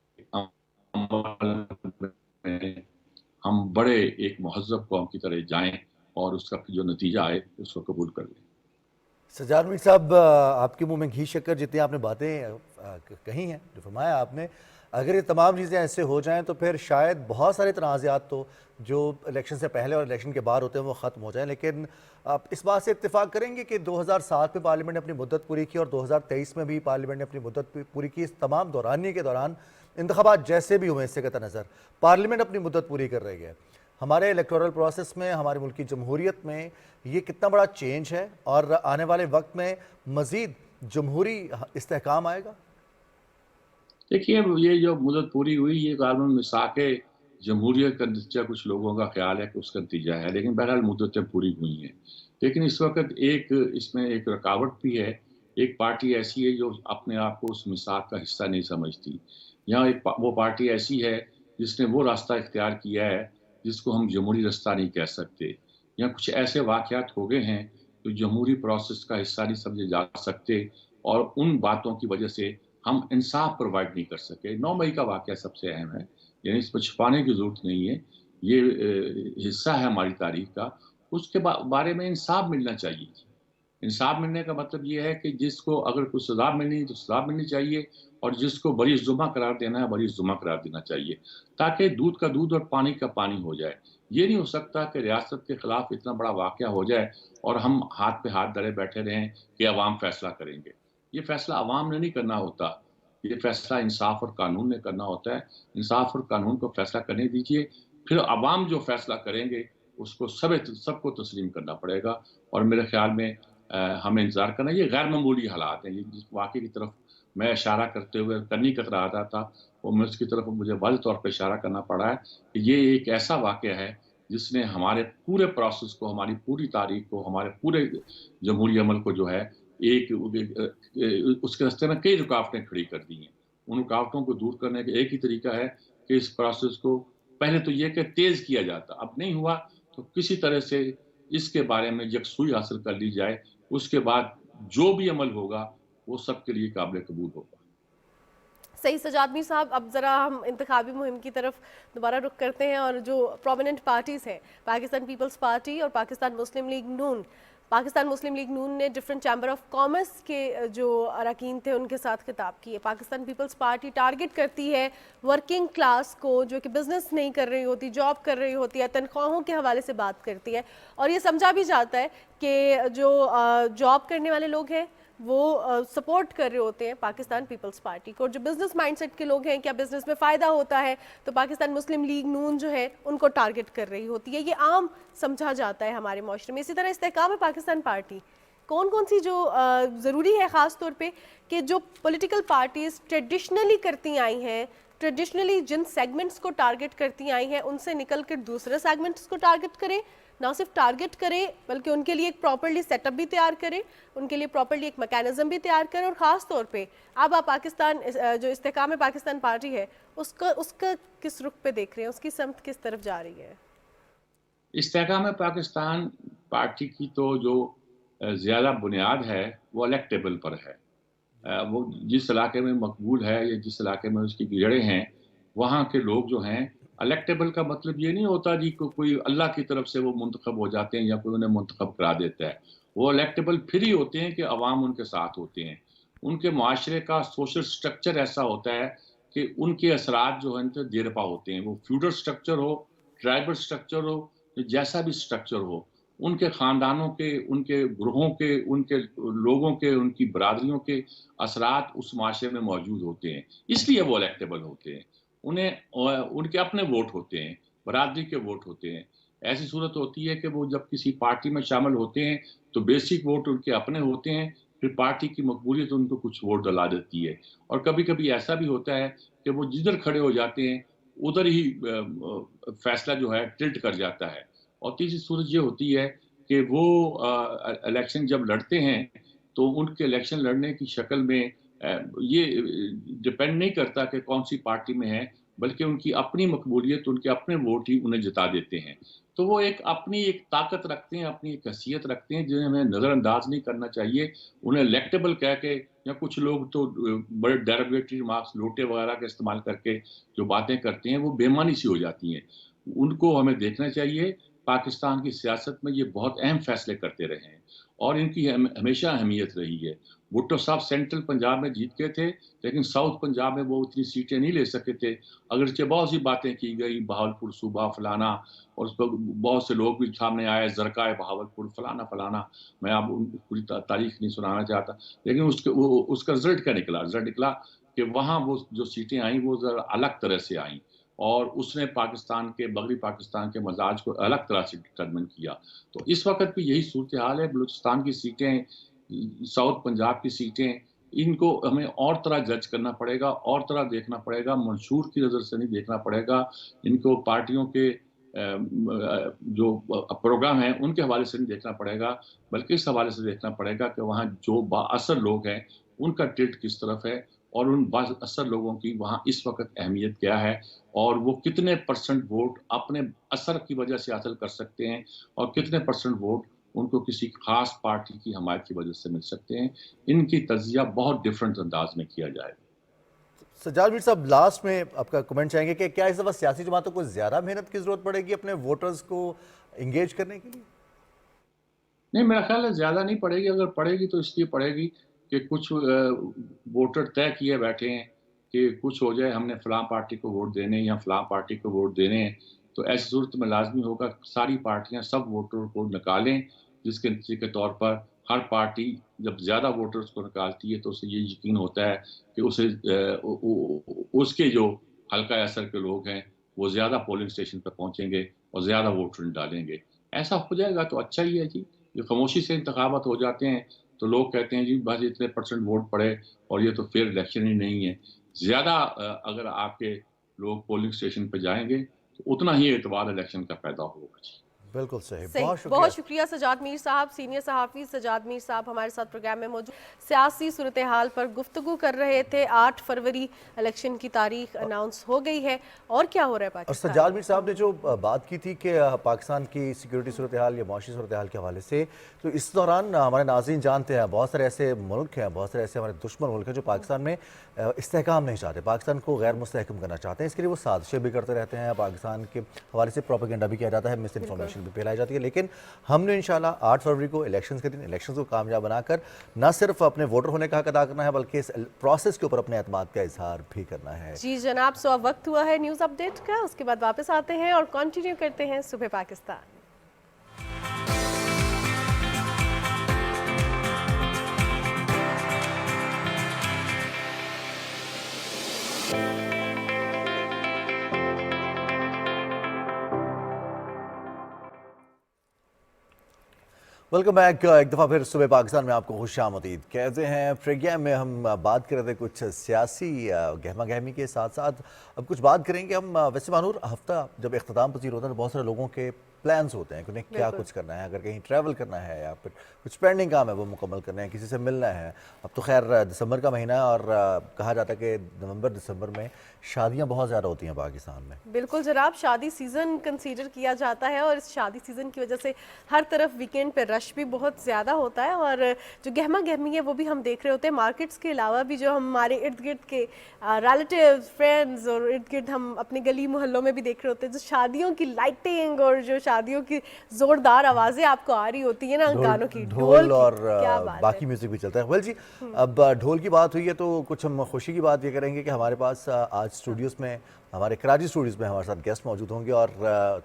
हम बड़े एक महज़्ज़ब कौम की तरह जाएं और उसका जो नतीजा आए उसको कबूल कर लें। सज्जाद मीर साहब, आपके मुंह में घी शक्कर जितनी आपने बातें कही हैं, जो फरमाया आपने, अगर ये तमाम चीज़ें ऐसे हो जाएं तो फिर शायद बहुत सारे तनाज़ात तो जो इलेक्शन से पहले और इलेक्शन के बाद होते हैं वो ख़त्म हो जाएं। लेकिन आप इस बात से इत्तेफाक करेंगे कि 2007 में पार्लियामेंट ने अपनी मुद्दत पूरी की और 2023 में भी पार्लियामेंट ने अपनी मुद्दत पूरी की। इस तमाम दौरानिए के दौरान इंतखाबात जैसे भी हुए इससे कतई नज़र पार्लियामेंट अपनी मुद्दत पूरी कर रही है। हमारे इलेक्टोरल प्रोसेस में, हमारे मुल्क की जमहूरियत में ये कितना बड़ा चेंज है और आने वाले वक्त में मज़ीद जमहूरी इस्तेहकाम आएगा? देखिए, ये जो मुदत पूरी हुई, ये कानून मिसाक़े जमहूरियत का नतीजा कुछ लोगों का ख्याल है कि उसका नतीजा है, लेकिन बहरहाल मुद्दतें पूरी हुई हैं। लेकिन इस वक़्त इसमें एक रुकावट भी है। एक पार्टी ऐसी है जो अपने आप को उस मिसाक़ का हिस्सा नहीं समझती। यहाँ वो पार्टी ऐसी है जिसने वो रास्ता इख्तियार किया है जिसको हम जमहूरी रास्ता नहीं कह सकते। यहाँ कुछ ऐसे वाक़यात हो गए हैं जो जमहूरी प्रोसेस का हिस्सा नहीं समझे जा सकते, और उन बातों की वजह से हम इंसाफ प्रोवाइड नहीं कर सके। 9 मई का वाक़या सबसे अहम है, यानी इस पर छुपाने की ज़रूरत नहीं है। ये हिस्सा है हमारी तारीख़ का। उसके बारे में इंसाफ मिलना चाहिए। इंसाफ मिलने का मतलब ये है कि जिसको अगर कोई सज़ा मिलनी है तो सज़ा मिलनी चाहिए, और जिसको बरी जुर्मा करार देना है बरी जुर्मा करार देना चाहिए, ताकि दूध का दूध और पानी का पानी हो जाए। ये नहीं हो सकता कि रियासत के ख़िलाफ़ इतना बड़ा वाक़या हो जाए और हम हाथ पे हाथ धरे बैठे रहें कि अवाम फ़ैसला करेंगे। ये फ़ैसला अवाम ने नहीं करना होता, ये फ़ैसला इंसाफ और कानून ने करना होता है। इंसाफ और कानून को फ़ैसला करने दीजिए, फिर अवाम जो फ़ैसला करेंगे उसको सबको तस्लीम करना पड़ेगा। और मेरे ख़्याल में हमें इंतज़ार करना, ये गैर मामूली हालात हैं। ये जिस वाक़ये की तरफ मैं इशारा करते हुए करनी कतरा रहा था, वो मैं उसकी तरफ मुझे वाज़ेह तौर पे इशारा करना पड़ा है कि ये एक ऐसा वाक़या है जिसने हमारे पूरे प्रोसेस को, हमारी पूरी तारीख़ को, हमारे पूरे जमहूरी अमल को जो है उसके रास्ते में कई रुकावटें खड़ी कर दी हैं। उन रुकावटों को दूर करने का एक ही तरीका है कि इस प्रोसेस को पहले तो ये कि तेज़ किया जाता, अब नहीं हुआ तो किसी तरह से इसके बारे में यकसुई हासिल कर ली जाए। उसके बाद जो भी अमल होगा वो सबके लिए काबिल कबूल होगा। सही सजाद मीर साहब, अब ज़रा हम इंतखाबी मुहिम की तरफ दोबारा रुख करते हैं, और जो प्रोमिनेंट पार्टीज़ हैं, पाकिस्तान पीपल्स पार्टी और पाकिस्तान मुस्लिम लीग नून। पाकिस्तान मुस्लिम लीग नून ने डिफरेंट चैम्बर ऑफ कॉमर्स के जो अरकान थे उनके साथ खिताब किए। पाकिस्तान पीपल्स पार्टी टारगेट करती है वर्किंग क्लास को, जो कि बिज़नेस नहीं कर रही होती, जॉब कर रही होती है, तनख्वाहों के हवाले से बात करती है, और ये समझा भी जाता है कि जो जॉब करने वाले लोग हैं वो सपोर्ट कर रहे होते हैं पाकिस्तान पीपल्स पार्टी को, और जो बिज़नेस माइंडसेट के लोग हैं, क्या बिज़नेस में फ़ायदा होता है तो पाकिस्तान मुस्लिम लीग नून जो है उनको टारगेट कर रही होती है। ये आम समझा जाता है हमारे माशरे में। इसी तरह इस्तेहकाम है पाकिस्तान पार्टी, कौन कौन सी जो ज़रूरी है ख़ास तौर पे कि जो पॉलिटिकल पार्टीज़ ट्रेडिशनली करती आई हैं, ट्रेडिशनली जिन सेगमेंट्स को टारगेट करती आई हैं, उनसे निकल कर दूसरे सेगमेंट्स को टारगेट करें, ना सिर्फ टारगेट करें बल्कि उनके लिए एक प्रॉपर्ली सेटअप भी तैयार करें, उनके लिए प्रॉपर्ली एक मैकेनिज्म भी तैयार करें। और ख़ास तौर पे अब आप पाकिस्तान जो इस्तेहकाम है पाकिस्तान पार्टी है उसका किस रुख पे देख रहे हैं, उसकी समत किस तरफ जा रही है? इस्तेहकाम पाकिस्तान पार्टी की तो जो ज़्यादा बुनियाद है वो इलेक्टेबल पर है। वो जिस इलाके में मकबूल है या जिस इलाके में उसकी जड़ें हैं, वहाँ के लोग जो हैं, इलेक्टेबल का मतलब ये नहीं होता जी को कोई अल्लाह की तरफ से वो मुंतखब हो जाते हैं या कोई उन्हें मुंतखब करा देता है। वो इलेक्टेबल फिर ही होते हैं कि अवाम उनके साथ होते हैं। उनके माशरे का सोशल स्ट्रक्चर ऐसा होता है कि उनके असरात जो हैं तो देरपा होते हैं। वो फ्यूडल स्ट्रक्चर हो, ट्राइबल स्ट्रक्चर हो, जैसा भी स्ट्रक्चर हो, उनके ख़ानदानों के, उनके ग्रोहों के, उनके लोगों के, उनकी बरादरियों के असरात उस माशरे में मौजूद होते हैं, इसलिए वो इलेक्टेबल होते हैं। उन्हें उनके अपने वोट होते हैं, बरादरी के वोट होते हैं। ऐसी सूरत होती है कि वो जब किसी पार्टी में शामिल होते हैं तो बेसिक वोट उनके अपने होते हैं, फिर पार्टी की मकबूलियत उनको कुछ वोट दिला देती है। और कभी कभी ऐसा भी होता है कि वो जिधर खड़े हो जाते हैं उधर ही फैसला जो है टिल्ट कर जाता है। और तीसरी सूरत ये होती है कि वो इलेक्शन जब लड़ते हैं तो उनके इलेक्शन लड़ने की शक्ल में ये डिपेंड नहीं करता कि कौन सी पार्टी में है, बल्कि उनकी अपनी मकबूलियत, उनके अपने वोट ही उन्हें जिता देते हैं। तो वो अपनी एक ताकत रखते हैं, अपनी एक हैसियत रखते हैं जिन्हें हमें नज़रअंदाज नहीं करना चाहिए। उन्हें इलेक्टेबल कह के, या कुछ लोग तो बड़े डेरोगेटरी रिमार्क्स, लोटे वगैरह का इस्तेमाल करके जो बातें करते हैं वो बेमानी सी हो जाती हैं। उनको हमें देखना चाहिए। पाकिस्तान की सियासत में ये बहुत अहम फैसले करते रहे हैं और इनकी हमेशा अहमियत रही है। भुट्टो साहब सेंट्रल पंजाब में जीत गए थे, लेकिन साउथ पंजाब में वो उतनी सीटें नहीं ले सके थे। अगरचे बहुत सी बातें की गई, बहावलपुर सूबा फलाना, और उस पर बहुत से लोग भी सामने आए, जरकाए बहावलपुर फलाना फलाना। मैं अब पूरी तारीख नहीं सुनाना चाहता, लेकिन उसका रिजल्ट क्या निकला? रिजल्ट निकला कि वहाँ वो जो सीटें आई वो ज़रा अलग तरह से आई। और उसने पाकिस्तान के बगरी पाकिस्तान के मजाज को अलग तरह से डिटरमिन किया। तो इस वक्त भी यही सूरत हाल है। बलूचिस्तान की सीटें, साउथ पंजाब की सीटें, इनको हमें और तरह जज करना पड़ेगा, और तरह देखना पड़ेगा, मंशूर की नज़र से नहीं देखना पड़ेगा, इनको पार्टियों के जो प्रोग्राम है उनके हवाले से नहीं देखना पड़ेगा, बल्कि इस हवाले से देखना पड़ेगा कि वहाँ जो बाअसर लोग हैं उनका टिल्ट किस तरफ है, और उन बाअसर लोगों की वहाँ इस वक्त अहमियत क्या है, और वो कितने % वोट अपने असर की वजह से हासिल कर सकते हैं, और कितने % वोट उनको किसी खास पार्टी की हमायत की वजह से मिल सकते हैं। इनकी तजिया बहुत डिफरेंट अंदाज में किया जाएगा। सज्जाद मीर साहब, लास्ट में आपका कमेंट चाहेंगे कि क्या इस दफ़ा सियासी जमातों को ज़्यादा मेहनत की ज़रूरत पड़ेगी अपने वोटर्स को इंगेज करने के लिए? नहीं, मेरा ख्याल है ज़्यादा नहीं पड़ेगी। अगर पड़ेगी तो इसलिए पड़ेगी कि कुछ वोटर तय किए बैठे हैं कि कुछ हो जाए, हमने फ़लाँ पार्टी को वोट देने या फ़लाँ पार्टी को वोट देने हैं। तो ऐसी सूरत में लाजमी होगा सारी पार्टियां सब वोटरों को निकालें, जिसके नतीजे के तौर पर हर पार्टी जब ज़्यादा वोटर्स को निकालती है तो उसे ये यकीन होता है कि उसके जो हल्का असर के लोग हैं वो ज़्यादा पोलिंग स्टेशन पर पहुंचेंगे और ज़्यादा वोट डालेंगे। ऐसा हो जाएगा तो अच्छा ही है जी। ये खामोशी से इंतखाबात हो जाते हैं तो लोग कहते हैं जी बस इतने % वोट पड़े और ये तो फेयर इलेक्शन ही नहीं है। ज़्यादा अगर आपके लोग पोलिंग स्टेशन पर जाएंगे तो उतना ही एतबार इलेक्शन का पैदा होगा जी। बिल्कुल सही, बहुत शुक्रिया सजाद मीर साहब। सीनियर सहाफ़ी सजाद मीर साहब हमारे साथ प्रोग्राम में मौजूद, सियासी सूरत हाल पर गुफ्तगू कर रहे थे। 8 फरवरी इलेक्शन की तारीख अनाउंस हो गई है, और क्या हो रहा है और पाकिस्तान? सज्जाद मीर साहब ने जो बात की थी कि पाकिस्तान की सिक्योरिटी सूरत हाल या मुआशी सूरत हाल के हवाले से, तो इस दौरान हमारे नाज़रीन जानते हैं बहुत सारे ऐसे मुल्क हैं, बहुत सारे ऐसे हमारे दुश्मन मुल्क हैं जो पाकिस्तान में इस्तेहकाम नहीं चाहते, पाकिस्तान को गैर मुस्तहकम करना चाहते हैं। इसके लिए वो साजिशें भी करते रहते हैं, पाकिस्तान के हवाले से प्रोपेगेंडा भी किया जाता है, मिस इन्फॉर्मेशन भी फैलाई जाती है। लेकिन हमने इंशाल्लाह 8 फरवरी को इलेक्शंस के दिन इलेक्शंस को कामयाब बनाकर न सिर्फ अपने वोटर होने का हक अदा करना है, बल्कि इस प्रोसेस के ऊपर अपने एतमाद का इजहार भी करना है। जी जनाब, सो अब वक्त हुआ है न्यूज़ अपडेट का, उसके बाद वापस आते हैं और कंटिन्यू करते हैं सुबह पाकिस्तान। Welcome back. एक दफ़ा फिर सुबह पाकिस्तान में आपको खुशामदीद कहते हैं। प्रोग्राम में हम बात कर रहे थे कुछ सियासी गहमा गहमी के साथ साथ अब कुछ बात करेंगे हम। वैसे मानूर, हफ्ता जब इख्तिताम पसीर होता है तो बहुत सारे लोगों के प्लान्स होते हैं कि उन्हें क्या कुछ करना है, अगर कहीं ट्रैवल करना है या फिर कुछ पेंडिंग काम है वो मुकम्मल करना है, किसी से मिलना है। अब तो खैर दिसंबर का महीना है और कहा जाता है कि नवंबर दिसंबर में शादियां बहुत ज़्यादा होती हैं पाकिस्तान में। बिल्कुल जनाब, शादी सीज़न कंसीडर किया जाता है और इस शादी सीज़न की वजह से हर तरफ वीकेंड पे रश भी बहुत ज़्यादा होता है और जो गहमा गहमी है वो भी हम देख रहे होते हैं। मार्केट्स के अलावा भी जो हमारे इर्द गिर्द के रिलेटिव्स, फ्रेंड्स और इर्द गिर्द हम अपने गली मोहल्लों में भी देख रहे होते हैं, जो शादियों की लाइटिंग और जो शादियों की ज़ोरदार आवाज़ें आपको आ रही होती है ना, गानों की, ढोल और क्या बात बाकी म्यूजिक भी चलता है। वेल जी, अब ढोल की बात हुई है तो कुछ हम खुशी की बात ये करेंगे कि हमारे पास आज स्टूडियोज़ में, हमारे कराची स्टूडियोज़ में हमारे साथ गेस्ट मौजूद होंगे और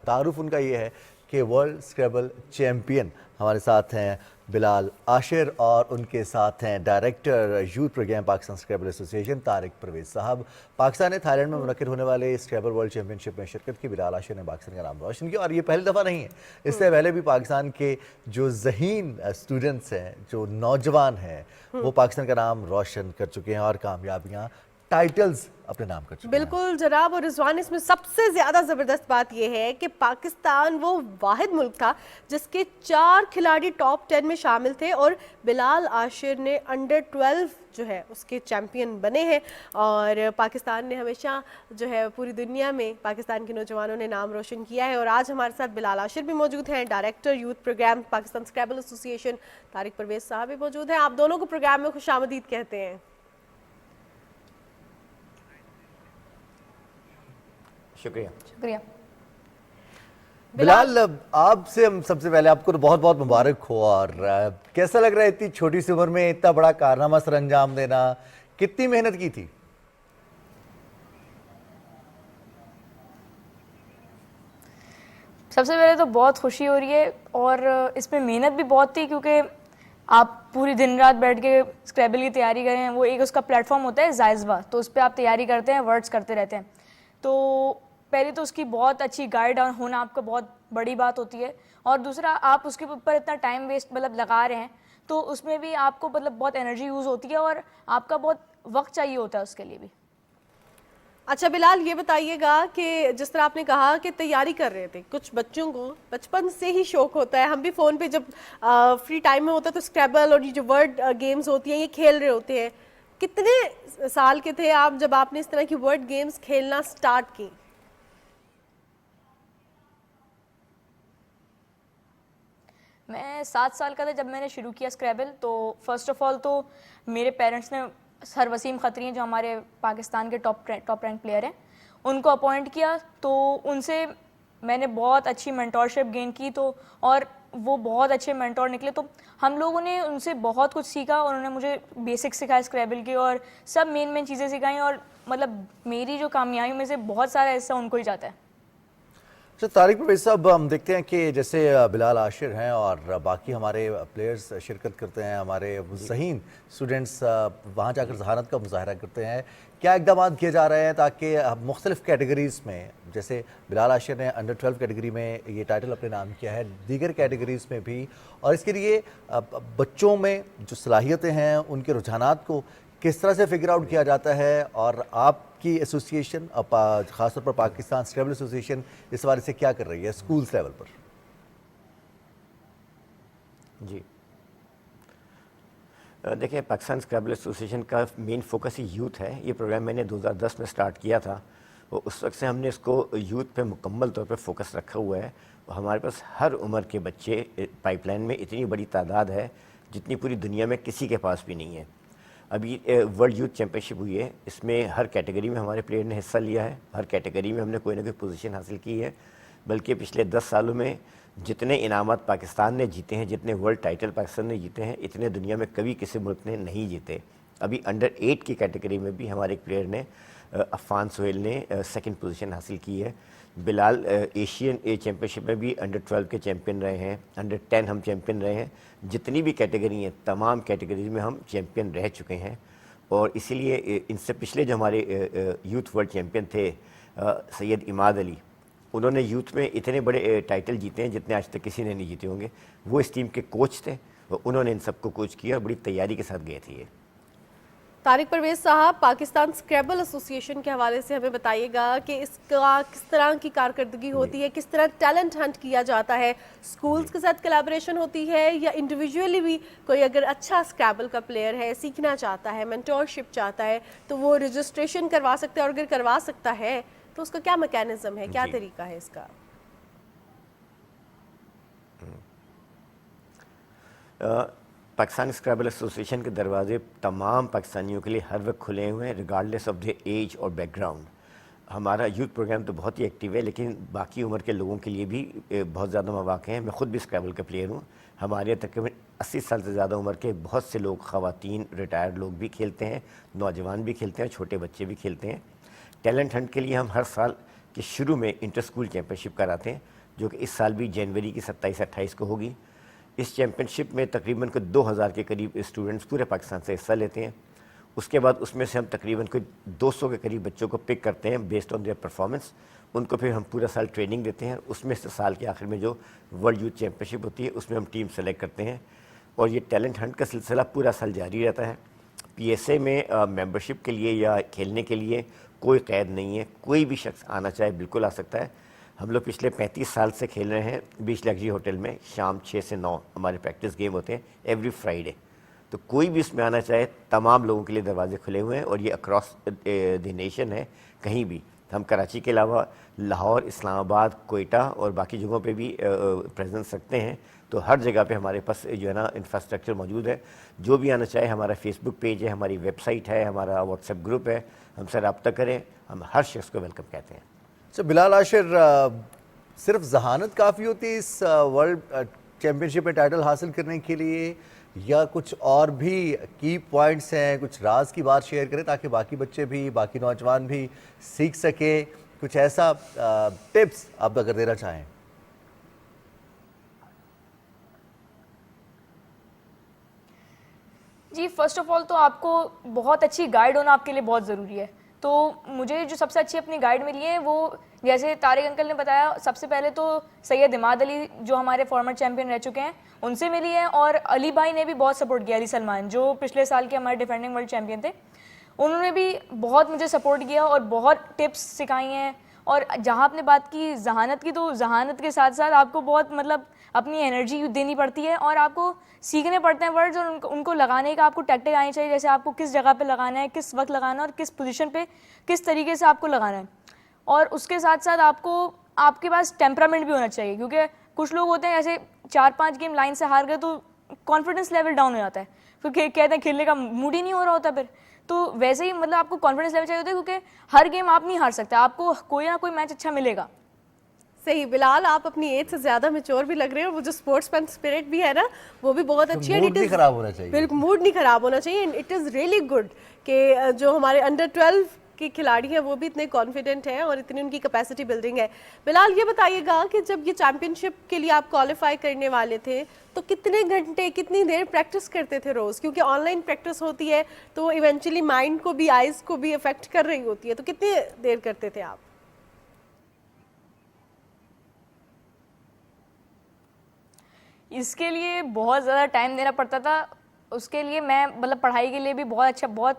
तारुफ उनका ये है कि वर्ल्ड स्क्रैबल चैम्पियन हमारे साथ हैं बिलाल आशिर और उनके साथ हैं director youth program Pakistan scrabble association Tariq Parvez sahab. Pakistan ने थाईलैंड में मुनक्किद होने वाले स्क्रैबल वर्ल्ड चैम्पियनशिप में शिरकत की। बिलाल आशिर ने पाकिस्तान का नाम रोशन किया और ये पहली दफ़ा नहीं है, इससे पहले भी पाकिस्तान के जो ज़हीन स्टूडेंट्स हैं, जो नौजवान हैं, वो पाकिस्तान का नाम रोशन कर चुके हैं और कामयाबियाँ, टाइटल्स अपने नाम कर चुके हैं। बिल्कुल जनाब, और रिजवान इसमें सबसे ज़्यादा ज़बरदस्त बात यह है कि पाकिस्तान वो वाहिद मुल्क था जिसके 4 खिलाड़ी टॉप 10 में शामिल थे और बिलाल आशिर ने अंडर 12 जो है उसके चैम्पियन बने हैं और पाकिस्तान ने हमेशा जो है पूरी दुनिया में पाकिस्तान के नौजवानों ने नाम रोशन किया है। और आज हमारे साथ बिलाल आशिर भी मौजूद हैं, director youth program Pakistan scrabble association Tariq Parvez sahab भी मौजूद हैं। आप दोनों को प्रोग्राम में खुशामदीद कहते हैं। शुक्रिया। बिलाल, आपसे हम सबसे पहले आपको तो बहुत बहुत मुबारक हो और कैसा लग रहा है इतनी छोटी सी उम्र में इतना बड़ा कारनामा सर अंजाम देना, कितनी मेहनत की थी? सबसे पहले तो बहुत खुशी हो रही है और इसमें मेहनत भी बहुत थी क्योंकि आप पूरी दिन रात बैठ के स्क्रैबल की तैयारी करें। वो एक उसका प्लेटफॉर्म होता है जायज़वा, तो उस पर आप तैयारी करते हैं, वर्ड्स करते रहते हैं। तो पहले तो उसकी बहुत अच्छी गाइड होना आपका बहुत बड़ी बात होती है, और दूसरा आप उसके ऊपर इतना टाइम वेस्ट मतलब लगा रहे हैं तो उसमें भी आपको मतलब बहुत एनर्जी यूज़ होती है और आपका बहुत वक्त चाहिए होता है उसके लिए भी। अच्छा बिलाल, ये बताइएगा कि जिस तरह आपने कहा कि तैयारी कर रहे थे, कुछ बच्चों को बचपन से ही शौक होता है, हम भी फ़ोन पे जब फ्री टाइम में होता है तो स्क्रैबल और ये जो वर्ड गेम्स होती हैं ये खेल रहे होते हैं। कितने साल के थे आप जब आपने इस तरह की वर्ड गेम्स खेलना स्टार्ट की? मैं 7 साल का था जब मैंने शुरू किया स्क्रैबल। तो फर्स्ट ऑफ ऑल तो मेरे पेरेंट्स ने सर वसीम खत्री हैं जो हमारे पाकिस्तान के टॉप रैंक प्लेयर हैं, उनको अपॉइंट किया। तो उनसे मैंने बहुत अच्छी मेंटोरशिप गेन की, तो और वो बहुत अच्छे मेंटोर निकले। तो हम लोगों ने उनसे बहुत कुछ सीखा, उन्होंने मुझे बेसिक्स सिखाए स्क्रैबल के और सब मेन चीज़ें सिखाई, और मतलब मेरी जो कामयाबी में से बहुत सारा हिस्सा उनको ही जाता है। अच्छा तारिक परवेज़ साहब, हम देखते हैं कि जैसे बिलाल आशिर हैं और बाकी हमारे प्लेयर्स शिरकत करते हैं, हमारे मुज़हिन स्टूडेंट्स वहाँ जाकर जहानत का मुजाहरा करते हैं। क्या इक़दाम किए जा रहे हैं ताकि मुख्तलिफ़ कैटेगरीज़ में, जैसे बिलाल आशिर ने अंडर 12 कैटेगरी में ये टाइटल अपने नाम किया है, दीगर कैटेगरीज़ में भी, और इसके लिए बच्चों में जो सलाहियतें हैं उनके रुझानात को किस तरह से फिगर आउट किया जाता है, और आपकी एसोसिएशन ख़ासतौर पर पाकिस्तान स्क्रैबल एसोसिएशन इस बारे से क्या कर रही है स्कूल्स लेवल पर? जी देखिए, पाकिस्तान स्क्रैबल एसोसिएशन का मेन फोकस ही यूथ है। ये प्रोग्राम मैंने 2010 में स्टार्ट किया था और उस वक्त से हमने इसको यूथ पे मुकम्मल तौर पे फोकस रखा हुआ है। हमारे पास हर उम्र के बच्चे पाइपलाइन में इतनी बड़ी तादाद है जितनी पूरी दुनिया में किसी के पास भी नहीं है। अभी वर्ल्ड यूथ चैम्पियनशिप हुई है, इसमें हर कैटेगरी में हमारे प्लेयर ने हिस्सा लिया है, हर कैटेगरी में हमने कोई ना कोई पोजीशन हासिल की है। बल्कि पिछले 10 सालों में जितने इनामात पाकिस्तान ने जीते हैं, जितने वर्ल्ड टाइटल पाकिस्तान ने जीते हैं, इतने दुनिया में कभी किसी मुल्क ने नहीं जीते। अभी अंडर 8 की कैटेगरी में भी हमारे एक प्लेयर ने अफ़ान सोहेल ने सेकंड पोजीशन हासिल की है। बिलाल एशियन चैम्पियनशिप में भी अंडर 12 के चैम्पियन रहे हैं, अंडर 10 हम चैम्पियन रहे हैं। जितनी भी कैटेगरी हैं तमाम कैटेगरीज में हम चैम्पियन रह चुके हैं। और इसीलिए इनसे पिछले जो हमारे यूथ वर्ल्ड चैम्पियन थे सैयद इमाद अली, उन्होंने यूथ में इतने बड़े टाइटल जीते हैं जितने आज तक किसी ने नहीं जीते होंगे। वो इस टीम के कोच थे और उन्होंने इन सबको कोच किया और बड़ी तैयारी के साथ गए थे। ये तारिक परवेज़ साहब, पाकिस्तान स्क्रैबल एसोसिएशन के हवाले से हमें बताइएगा कि इसका किस तरह की कारकर्दगी होती है, किस तरह टैलेंट हंट किया जाता है, स्कूल्स के साथ कोलैबोरेशन होती है या इंडिविजुअली भी कोई अगर अच्छा स्क्रैबल का प्लेयर है, सीखना चाहता है, मेंटोरशिप चाहता है तो वो रजिस्ट्रेशन करवा सकता है, और अगर करवा सकता है तो उसका क्या मैकेनिज्म है, क्या तरीका है इसका? पाकिस्तान स्क्रैबल एसोसिएशन के दरवाजे तमाम पाकिस्तानियों के लिए हर वक्त खुले हुए हैं, रिगार्डलेस ऑफ द एज और बैकग्राउंड। हमारा यूथ प्रोग्राम तो बहुत ही एक्टिव है, लेकिन बाकी उम्र के लोगों के लिए भी बहुत ज़्यादा मौक़े हैं। मैं ख़ुद भी स्क्रैबल का प्लेयर हूँ। हमारे तकरीबन 80 साल से ज़्यादा उम्र के बहुत से लोग, ख़वातीन, रिटायर्ड लोग भी खेलते हैं, नौजवान भी खेलते हैं, छोटे बच्चे भी खेलते हैं। टैलेंट हंट के लिए हम हर साल के शुरू में इंटर स्कूल चैम्पियनशिप कराते हैं, जो कि इस साल भी जनवरी की 27-28 को होगी। इस चैम्पियनशिप में तकरीबन कोई 2000 के करीब स्टूडेंट्स पूरे पाकिस्तान से हिस्सा लेते हैं। उसके बाद उसमें से हम तकरीबन कोई 200 के करीब बच्चों को पिक करते हैं बेस्ड ऑन देयर परफॉर्मेंस। उनको फिर हम पूरा साल ट्रेनिंग देते हैं। उसमें से साल के आखिर में जो वर्ल्ड यूथ चैम्पियनशिप होती है उसमें हम टीम सेलेक्ट करते हैं, और ये टैलेंट हंट का सिलसिला पूरा साल जारी रहता है। PSA में मेंबरशिप के लिए या खेलने के लिए कोई क़ैद नहीं है, कोई भी शख्स आना चाहे बिल्कुल आ सकता है। हम लोग पिछले 35 साल से खेल रहे हैं बीच लग्जरी होटल में। शाम 6 से 9 हमारे प्रैक्टिस गेम होते हैं एवरी फ्राइडे। तो कोई भी इसमें आना चाहे, तमाम लोगों के लिए दरवाजे खुले हुए हैं, और ये अक्रॉस द नेशन है। कहीं भी हम कराची के अलावा लाहौर, इस्लामाबाद, कोयटा और बाकी जगहों पे भी प्रेजेंस रखते हैं। तो हर जगह पे हमारे पास जो है ना इंफ्रास्ट्रक्चर मौजूद है। जो भी आना चाहे, हमारा फेसबुक पेज है, हमारी वेबसाइट है, हमारा व्हाट्सएप ग्रुप है, हमसे रब्ता करें। हम हर शख्स को वेलकम कहते हैं। अच्छा बिलाल आशिर, सिर्फ जहानत काफ़ी होती है इस वर्ल्ड चैम्पियनशिप में टाइटल हासिल करने के लिए, या कुछ और भी की पॉइंट्स हैं, कुछ राज की बात शेयर करें ताकि बाकी बच्चे भी, बाकी नौजवान भी सीख सके? कुछ ऐसा टिप्स आप अगर देना चाहें। जी, फर्स्ट ऑफ ऑल तो आपको बहुत अच्छी गाइड होना आपके लिए बहुत ज़रूरी है। तो मुझे जो सबसे अच्छी अपनी गाइड मिली है वो, जैसे तारिक अंकल ने बताया, सबसे पहले तो सैयद इमाद अली जो हमारे फॉर्मर चैंपियन रह चुके हैं उनसे मिली है, और अली भाई ने भी बहुत सपोर्ट किया, अली सलमान जो पिछले साल के हमारे डिफेंडिंग वर्ल्ड चैंपियन थे, उन्होंने भी बहुत मुझे सपोर्ट किया और बहुत टिप्स सिखाई हैं। और जहाँ आपने बात की जहानत की, तो जहानत के साथ साथ आपको बहुत मतलब अपनी एनर्जी देनी पड़ती है और आपको सीखने पड़ते हैं वर्ड्स, और उनको लगाने का आपको टैक्टिक आनी चाहिए, जैसे आपको किस जगह पे लगाना है, किस वक्त लगाना है और किस पोजीशन पे किस तरीके से आपको लगाना है। और उसके साथ साथ आपको आपके पास टेम्परामेंट भी होना चाहिए, क्योंकि कुछ लोग होते हैं ऐसे 4-5 गेम लाइन से हार गए तो कॉन्फिडेंस लेवल डाउन हो जाता है, फिर कहते हैं खेलने का मूड ही नहीं हो रहा होता फिर। तो वैसे ही मतलब आपको कॉन्फिडेंस लेवल चाहिए होता है, क्योंकि हर गेम आप नहीं हार सकते, आपको कोई ना कोई मैच अच्छा मिलेगा। सही। बिलाल, आप अपनी एज से ज्यादा मैच्योर भी लग रहे हैं, और वो जो स्पोर्ट्समैन स्पिरिट भी है ना वो भी बहुत अच्छी है। मूड नहीं खराब होना चाहिए, बिल्कुल मूड नहीं खराब होना चाहिए। And it is really good कि जो हमारे अंडर 12 के खिलाड़ी हैं वो भी इतने कॉन्फिडेंट हैं और इतनी उनकी कैपेसिटी बिल्डिंग है। बिलाल, ये बताइएगा कि जब ये चैंपियनशिप के लिए आप क्वालिफाई करने वाले थे तो कितने घंटे, कितनी देर प्रैक्टिस करते थे रोज़? क्योंकि ऑनलाइन प्रैक्टिस होती है तो इवेंचुअली माइंड को भी, आइज़ को भी अफेक्ट कर रही होती है, तो कितनी देर करते थे आप? इसके लिए बहुत ज़्यादा टाइम देना पड़ता था। उसके लिए मैं मतलब पढ़ाई के लिए भी बहुत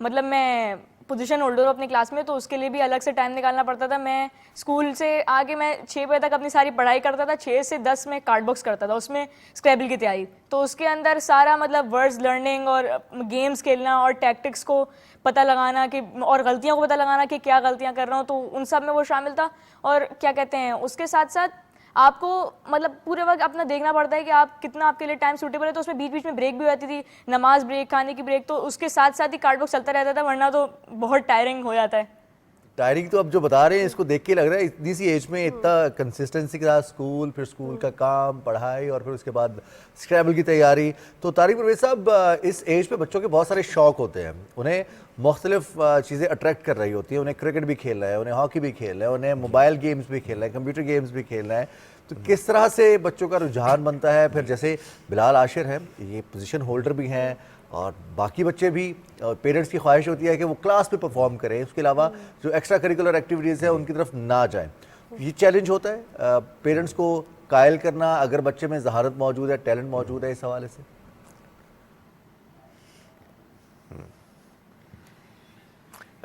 मतलब मैं पोजीशन होल्डर हूँ अपनी क्लास में, तो उसके लिए भी अलग से टाइम निकालना पड़ता था। मैं स्कूल से आके मैं 6 बजे तक अपनी सारी पढ़ाई करता था, 6 से 10 में कार्ड बॉक्स करता था, उसमें स्क्रैबल की तैयारी। तो उसके अंदर सारा मतलब वर्ड्स लर्निंग और गेम्स खेलना और टैक्टिक्स को पता लगाना कि, और गलतियों को पता लगाना कि क्या गलतियाँ कर रहा हूँ, तो उन सब में वो शामिल था। और क्या कहते हैं, उसके साथ साथ आपको मतलब पूरे वक्त अपना देखना पड़ता है कि आप कितना आपके लिए टाइम सूटेबल है, तो उसमें बीच बीच में ब्रेक भी हो जाती थी, नमाज ब्रेक, खाने की ब्रेक, तो उसके साथ साथ ही कार्ड बॉक्स चलता रहता था, वरना तो बहुत टायरिंग हो जाता है। टायरिंग तो अब जो बता रहे हैं इसको देख के लग रहा है इतनी सी एज में इतना कंसिस्टेंसी के साथ स्कूल, फिर स्कूल का काम, पढ़ाई और फिर उसके बाद स्क्रैबल की तैयारी। तो तारिक परवेज़ साहब, इस एज पे बच्चों के बहुत सारे शौक होते हैं, उन्हें मुख्तलिफ चीज़ें अट्रैक्ट कर रही होती हैं, उन्हें क्रिकेट भी खेलना है, उन्हें हॉकी भी खेलना है, उन्हें मोबाइल गेम्स भी खेलना है, कंप्यूटर गेम्स भी खेलना है। तो किस तरह से बच्चों का रुझान बनता है? फिर जैसे बिलाल आशिर हैं, ये पोजीशन होल्डर भी हैं और बाकी बच्चे भी, और पेरेंट्स की ख्वाहिश होती है कि वो क्लास पे परफॉर्म करें, उसके अलावा जो एक्स्ट्रा करिकुलर एक्टिविटीज़ है उनकी तरफ ना जाएं। ये चैलेंज होता है पेरेंट्स को कायल करना, अगर बच्चे में जहारत मौजूद है, टैलेंट मौजूद है, इस हवाले से।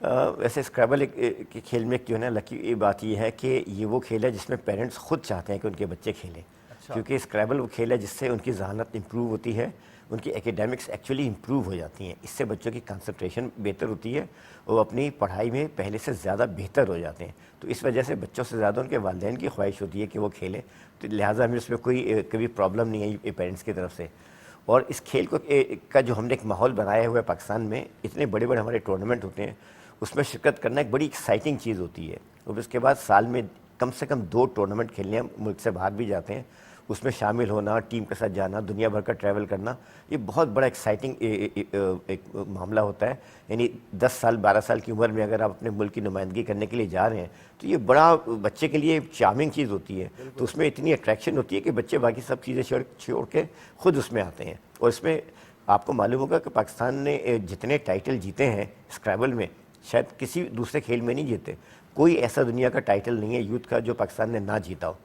वैसे स्क्रैबल के खेल में क्यों ना लकी ये बात ये है कि ये वो खेल है जिसमें पेरेंट्स खुद चाहते हैं कि उनके बच्चे खेलें। क्योंकि स्क्रैबल वो खेल है जिससे उनकी जहानत इंप्रूव होती है, उनकी एकेडमिक्स एक्चुअली इंप्रूव हो जाती हैं, इससे बच्चों की कंसंट्रेशन बेहतर होती है, वो अपनी पढ़ाई में पहले से ज़्यादा बेहतर हो जाते हैं। तो इस वजह से बच्चों से ज़्यादा उनके वालिदैन की ख्वाहिश होती है कि वो खेलें, तो लिहाजा हमें उसमें कोई कभी प्रॉब्लम नहीं है पेरेंट्स की तरफ से। और इस खेल को का जो हमने एक माहौल बनाया हुआ है पाकिस्तान में, इतने बड़े बड़े हमारे टूर्नामेंट होते हैं, उसमें शिरकत करना एक बड़ी एक्साइटिंग चीज़ होती है। और उसके बाद साल में कम से कम 2 टूर्नामेंट खेलने हम मुल्क से बाहर भी जाते हैं, उसमें शामिल होना, टीम के साथ जाना, दुनिया भर का ट्रैवल करना, ये बहुत बड़ा एक्साइटिंग एक मामला होता है। यानी 10 साल 12 साल की उम्र में अगर आप अपने मुल्क की नुमाइंदगी करने के लिए जा रहे हैं तो ये बड़ा बच्चे के लिए चार्मिंग चीज़ होती है। तो उसमें इतनी अट्रैक्शन होती है कि बच्चे बाकी सब चीज़ें छोड़ के खुद उसमें आते हैं। और इसमें आपको मालूम होगा कि पाकिस्तान ने जितने टाइटल जीते हैं स्क्रैबल में, शायद किसी दूसरे खेल में नहीं जीते। कोई ऐसा दुनिया का टाइटल नहीं है यूथ का जो पाकिस्तान ने ना जीता हो।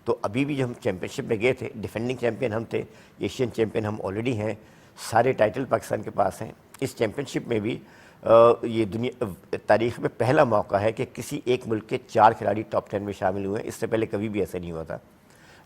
तो अभी भी जब हम चैम्पियनशिप में गए थे, डिफेंडिंग चैम्पियन हम थे, एशियन चैम्पियन हम ऑलरेडी हैं, सारे टाइटल पाकिस्तान के पास हैं। इस चैम्पियनशिप में भी ये दुनिया तारीख़ में पहला मौका है कि किसी एक मुल्क के 4 खिलाड़ी टॉप 10 में शामिल हुए हैं, इससे पहले कभी भी ऐसा नहीं हुआ था।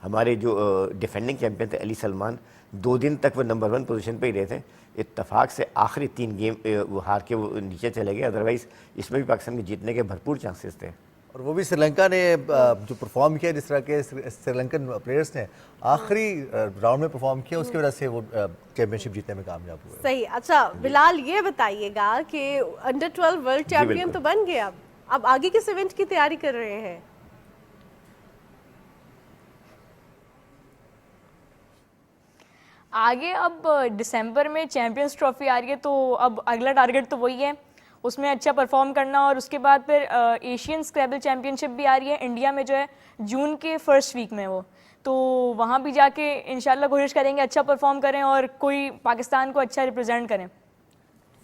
हमारे जो डिफेंडिंग चैम्पियन थे अली सलमान, 2 दिन तक वो नंबर 1 पोजीशन पे ही रहे थे। इत्तफाक से आखिरी 3 गेम वो हार के वो नीचे चले गए, अदरवाइज़ इसमें भी पाकिस्तान के जीतने के भरपूर चांसेस थे। और वो भी श्रीलंका ने जो परफॉर्म किया, जिस तरह के श्रीलंकन प्लेयर्स ने आखिरी राउंड में परफॉर्म किया, उसकी वजह से वो चैंपियनशिप जीतने में कामयाब हुए। सही। अच्छा बिलाल, ये बताइएगा कि अंडर 12 वर्ल्ड चैंपियन तो बन गए, अब आगे किस इवेंट की तैयारी कर रहे हैं? आगे अब दिसंबर में चैंपियंस ट्रॉफी आ रही है, तो अब अगला टारगेट तो वही है, उसमें अच्छा परफॉर्म करना। और उसके बाद फिर एशियन स्क्रैबल चैम्पियनशिप भी आ रही है इंडिया में, जो है जून के फर्स्ट वीक में वो, तो वहाँ भी जाके इंशाल्लाह कोशिश करेंगे अच्छा परफॉर्म करें और कोई पाकिस्तान को अच्छा रिप्रेजेंट करें।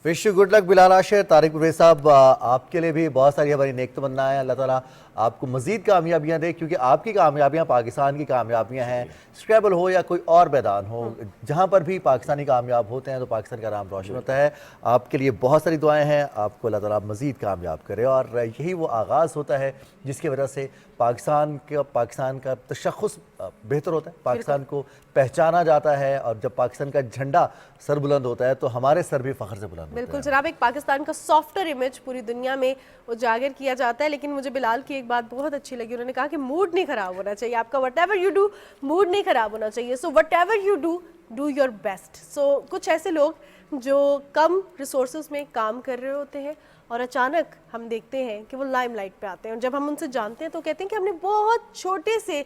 Wish you good luck Bilal Ashir. Tariq Parvez साहब, आपके लिए भी बहुत सारी हमारी नेक तमन्नाएं। अल्लाह ताला आपको मजीद कामयाबियां दे, क्योंकि आपकी कामयाबियां पाकिस्तान की कामयाबियां हैं। स्क्रैबल हो या कोई और मैदान हो, जहां पर भी पाकिस्तानी कामयाब होते हैं तो पाकिस्तान का नाम रोशन होता है। आपके लिए बहुत सारी दुआएं हैं, आपको अल्लाह ताला मजीद कामयाब करे। और यही वो आगाज़ होता है जिसकी वजह से पाकिस्तान का तशख़्ख़ुस बेहतर होता है, पाकिस्तान को पहचाना जाता है। और जब पाकिस्तान का झंडा सर बुलंद होता है तो हमारे सर भी फ़ख्र से बुलंद होते हैं। बिल्कुल जनाब, एक पाकिस्तान का सॉफ्टर इमेज पूरी दुनिया में उजागर किया जाता है। लेकिन मुझे बिलाल की एक बात बहुत अच्छी लगी, उन्होंने कहा कि मूड नहीं खराब होना चाहिए आपका, whatever you do mood नहीं खराब होना चाहिए। So whatever you do your best. So कुछ ऐसे लोग जो कम रिसोर्सेज में काम कर रहे होते हैं और अचानक हम देखते हैं कि वो लाइमलाइट पे आते हैं, और जब हम उनसे जानते हैं तो कहते हैं कि हमने बहुत छोटे से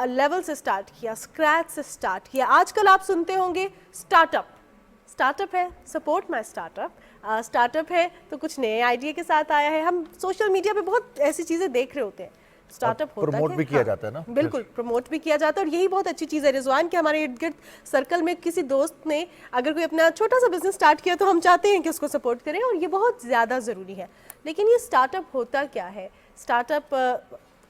लेवल से स्टार्ट किया, स्क्रैच से स्टार्ट किया। आजकल आप सुनते होंगे स्टार्टअप है, सपोर्ट माय स्टार्टअप है तो कुछ नए आइडिया के साथ आया है। हम सोशल मीडिया पे बहुत ऐसी चीज़ें देख रहे होते हैं। स्टार्टअप होता है, प्रमोट भी किया जाता है ना। बिल्कुल प्रमोट भी किया जाता है, और यही बहुत अच्छी चीज़ है रिजवान कि हमारे इर्द गिर्द सर्कल में किसी दोस्त ने अगर कोई अपना छोटा सा बिजनेस स्टार्ट किया तो हम चाहते हैं कि उसको सपोर्ट करें, और ये बहुत ज़्यादा ज़रूरी है। लेकिन ये स्टार्टअप होता क्या है, स्टार्टअप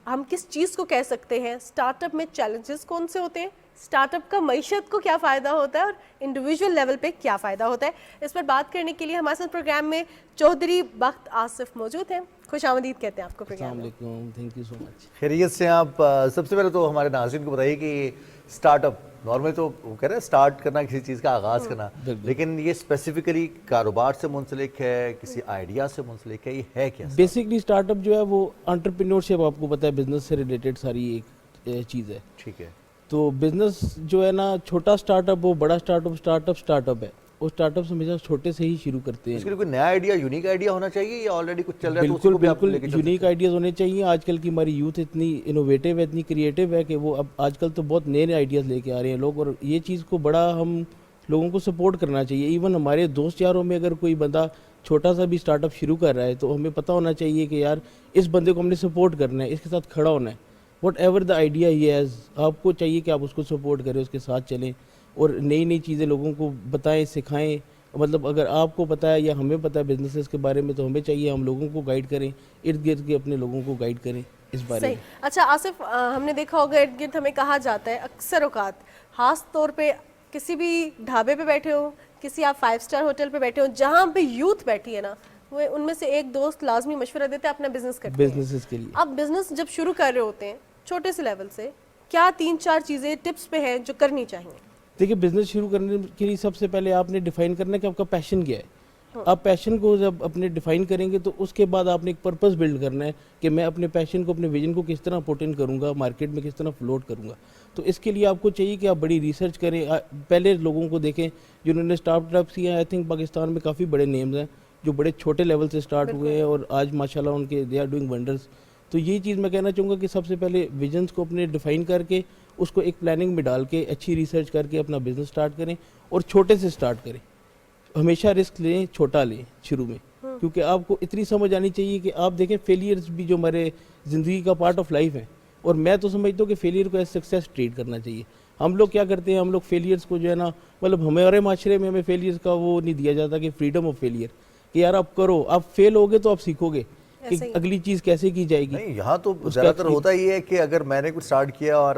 हम किस चीज़ को कह सकते हैं, स्टार्टअप में चैलेंजेस कौन से होते हैं, स्टार्टअप का मईशत को क्या फ़ायदा होता है और इंडिविजुअल लेवल पे क्या फ़ायदा होता है, इस पर बात करने के लिए हमारे साथ प्रोग्राम में चौधरी बख्त आसिफ मौजूद हैं। खुश आमदीद कहते हैं आपको प्रोग्राम में। Thank you so much. खैरियत से आप। सबसे पहले तो हमारे नाज़रीन को बताइए कि स्टार्टअप नॉर्मली तो वो कह रहे हैं स्टार्ट करना, किसी चीज़ का आगाज़ करना, लेकिन ये स्पेसिफिकली कारोबार से मुंसलिक है, किसी आइडिया से मुंसलिक है, ये है क्या? बेसिकली स्टार्टअप जो है वो एंटरप्रेन्योरशिप, आपको पता है बिजनेस से रिलेटेड सारी एक चीज़ है। ठीक है। तो बिजनेस जो है ना, छोटा स्टार्टअप हो बड़ा स्टार्टअप है, वो स्टार्टअप हमेशा छोटे से ही शुरू करते हैं। इसके लिए कोई नया आइडिया, यूनिक आइडिया होना चाहिए या ऑलरेडी कुछ चल रहा है? बिल्कुल बिल्कुल यूनिक आइडियाज़ होने चाहिए। आजकल की हमारी यूथ इतनी इनोवेटिव है, इतनी क्रिएटिव है कि वो अब आजकल तो बहुत नए नए आइडियाज़ लेके आ रहे हैं लोग, और ये चीज़ को बड़ा हम लोगों को सपोर्ट करना चाहिए। इवन हमारे दोस्त यारों में अगर कोई बंदा छोटा सा भी स्टार्टअप शुरू कर रहा है तो हमें पता होना चाहिए कि यार इस बंदे को हमने सपोर्ट करना है, इसके साथ खड़ा होना है। What ever the idea he has, आपको चाहिए कि आप उसको सपोर्ट करें, उसके साथ चलें और नई नई चीज़ें लोगों को बताएं, सिखाएं। मतलब अगर आपको पता है या हमें पता है बिजनेसेस के बारे में, तो हमें चाहिए हम लोगों को गाइड करें, इर्द गिर्द के अपने लोगों को गाइड करें इस बारे में। अच्छा आसिफ, हमने देखा होगा इर्द गिर्द हमें कहा जाता है अक्सर औकात, खास तौर पे किसी भी ढाबे पे बैठे हो, किसी आप 5 स्टार होटल पे बैठे हो, जहाँ पे यूथ बैठी है ना, वो उनमें से एक दोस्त लाजमी मशवरा देते हैं अपना बिजनेस करते हैं। बिजनेसेस के लिए अब बिजनेस जब शुरू कर रहे होते हैं छोटे से लेवल से, क्या 3-4 चीज़ें टिप्स पे हैं जो करनी चाहिए? देखिए, बिजनेस शुरू करने के लिए सबसे पहले आपने डिफाइन करना है कि आपका पैशन क्या है। आप पैशन को जब अपने डिफाइन करेंगे तो उसके बाद आपने एक पर्पस बिल्ड करना है कि मैं अपने पैशन को, अपने विजन को किस तरह पुट इन करूँगा, मार्केट में किस तरह फ्लोट करूँगा। तो इसके लिए आपको चाहिए कि आप बड़ी रिसर्च करें, पहले लोगों को देखें जिन्होंने स्टार्टअप्स किए हैं। आई थिंक पाकिस्तान में काफ़ी बड़े नेम्स हैं जो बड़े छोटे लेवल से स्टार्ट हुए हैं और आज माशाल्लाह उनके दे आर डूइंग वंडर्स। तो यही चीज़ मैं कहना चाहूँगा कि सबसे पहले विजन्स को अपने डिफाइन करके उसको एक प्लानिंग में डाल के अच्छी रिसर्च करके अपना बिजनेस स्टार्ट करें और छोटे से स्टार्ट करें। हमेशा रिस्क लें, छोटा लें शुरू में, क्योंकि आपको इतनी समझ आनी चाहिए कि आप देखें फेलियर्स भी जो हमारे ज़िंदगी का पार्ट ऑफ लाइफ है, और मैं तो समझता हूँ कि फेलियर को एज सक्सेस ट्रीट करना चाहिए। हम लोग क्या करते हैं, हम लोग फेलियर्स को जो है ना, मतलब हमारे माशरे में हमें फेलियर्स का वो नहीं दिया जाता कि फ्रीडम ऑफ फेलियर, कि यार आप करो, आप फेल होगे तो आप सीखोगे कि अगली चीज़ कैसे की जाएगी। नहीं, यहाँ तो ज़्यादातर होता ही है कि अगर मैंने कुछ स्टार्ट किया और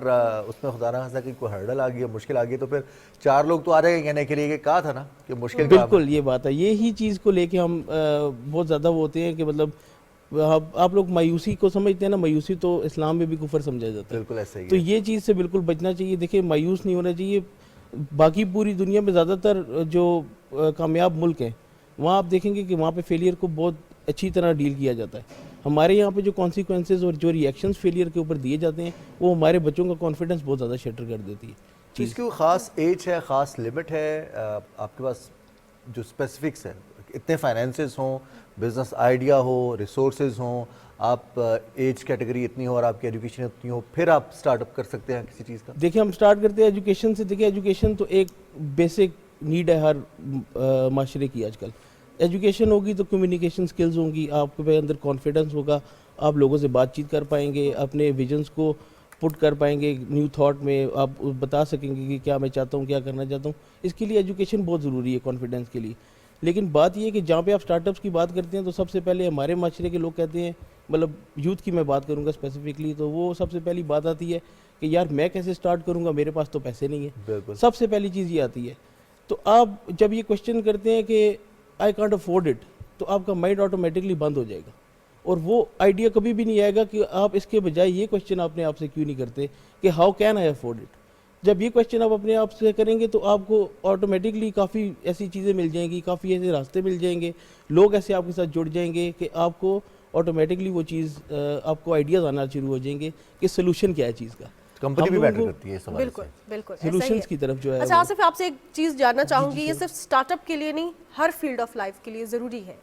उसमें खुदा ना खास्ता कि कोई हर्डल आ गई, मुश्किल आ गई, तो फिर 4 लोग तो आ जाएंगे कहने के लिए कि कहा था ना कि मुश्किल। बिल्कुल ये बात है, यही चीज़ को लेके हम बहुत ज़्यादा वो होते हैं कि मतलब आप लोग मायूसी को समझते हैं ना, मायूसी तो इस्लाम में भी कुफर समझा जाता है। बिल्कुल ऐसे ही तो ये चीज़ से बिल्कुल बचना चाहिए। देखिए, मायूस नहीं होना चाहिए। बाकी पूरी दुनिया में ज़्यादातर जो कामयाब मुल्क हैं वहाँ आप देखेंगे कि वहाँ पे फेलियर को बहुत अच्छी तरह डील किया जाता है। हमारे यहाँ पे जो कॉन्सिक्वेंसेज और जो रिएक्शंस फेलियर के ऊपर दिए जाते हैं वो हमारे बच्चों का कॉन्फिडेंस बहुत ज़्यादा शटर कर देती है। तो इसकी कोई ख़ास एज है, ख़ास लिमिट है आपके पास जो स्पेसिफिक्स है? इतने फाइनेंसेस हों, बिजनेस आइडिया हो, रिसोर्सेज हों, आप एज कैटेगरी इतनी हो और आपकी एजुकेशन इतनी हो, फिर आप स्टार्टअप कर सकते हैं किसी चीज़ का? देखिए, हम स्टार्ट करते हैं एजुकेशन से। देखिए, एजुकेशन तो एक बेसिक नीड है हर माशरे की। आजकल एजुकेशन होगी तो कम्युनिकेशन स्किल्स होंगी, आपके अंदर कॉन्फिडेंस होगा, आप लोगों से बातचीत कर पाएंगे, अपने विजन्स को पुट कर पाएंगे न्यू थॉट में, आप बता सकेंगे कि क्या मैं चाहता हूँ, क्या करना चाहता हूँ। इसके लिए एजुकेशन बहुत ज़रूरी है कॉन्फिडेंस के लिए। लेकिन बात ये है कि जहाँ पे आप स्टार्टअप्स की बात करते हैं तो सबसे पहले हमारे माशरे के लोग कहते हैं, मतलब यूथ की मैं बात करूँगा स्पेसिफिकली, तो वो सबसे पहली बात आती है कि यार मैं कैसे स्टार्ट करूँगा, मेरे पास तो पैसे नहीं है। बिल्कुल। सबसे पहली चीज़ ये आती है। तो आप जब ये क्वेश्चन करते हैं कि आई कांट अफोर्ड इट, तो आपका माइंड ऑटोमेटिकली बंद हो जाएगा और वो आइडिया कभी भी नहीं आएगा कि आप इसके बजाय ये क्वेश्चन अपने आप से क्यों नहीं करते कि how can I afford it. जब ये क्वेश्चन आप अपने आप से करेंगे तो आपको ऑटोमेटिकली काफ़ी ऐसी चीज़ें मिल जाएंगी, काफ़ी ऐसे रास्ते मिल जाएंगे, लोग ऐसे आपके साथ जुड़ जाएंगे कि आपको ऑटोमेटिकली वो चीज़ आपको आइडियाज़ आना शुरू हो जाएंगे कि सोल्यूशन क्या है चीज़ का। कंपनी भी मैटर करती है इस हवाले बिल्कुल से। बिल्कुल ऐसा ही है। सोल्यूशंस की तरफ जो है अच्छा वो- आसिफ, आपसे एक चीज़ जानना चाहूँगी, ये सिर्फ स्टार्टअप के लिए नहीं, हर फील्ड ऑफ लाइफ के लिए ज़रूरी है।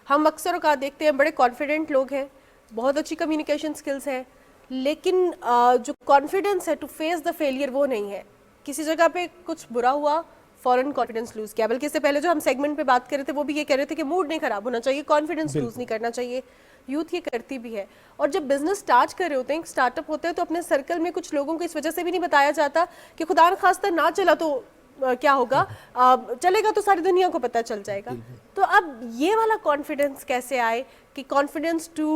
हम अक्सर औकात देखते हैं बड़े कॉन्फिडेंट लोग हैं, बहुत अच्छी कम्युनिकेशन स्किल्स हैं, लेकिन जो कॉन्फिडेंस है टू फेस द फेलियर वो नहीं है। किसी जगह पे कुछ बुरा हुआ, फॉरन कॉन्फिडेंस लूज किया। बल्कि इससे पहले जो हम सेगमेंट पे बात कर रहे थे वो भी ये कह रहे थे कि मूड नहीं खराब होना चाहिए, कॉन्फिडेंस लूज नहीं करना चाहिए। यूथ ये करती भी है। और जब बिजनेस स्टार्ट कर रहे होते हैं, स्टार्टअप होते हैं, तो अपने सर्कल में कुछ लोगों को इस वजह से भी नहीं बताया जाता कि खुदा न खास्ता ना चला तो क्या होगा, चलेगा तो सारी दुनिया को पता चल जाएगा। तो अब ये वाला कॉन्फिडेंस कैसे आए कि confidence to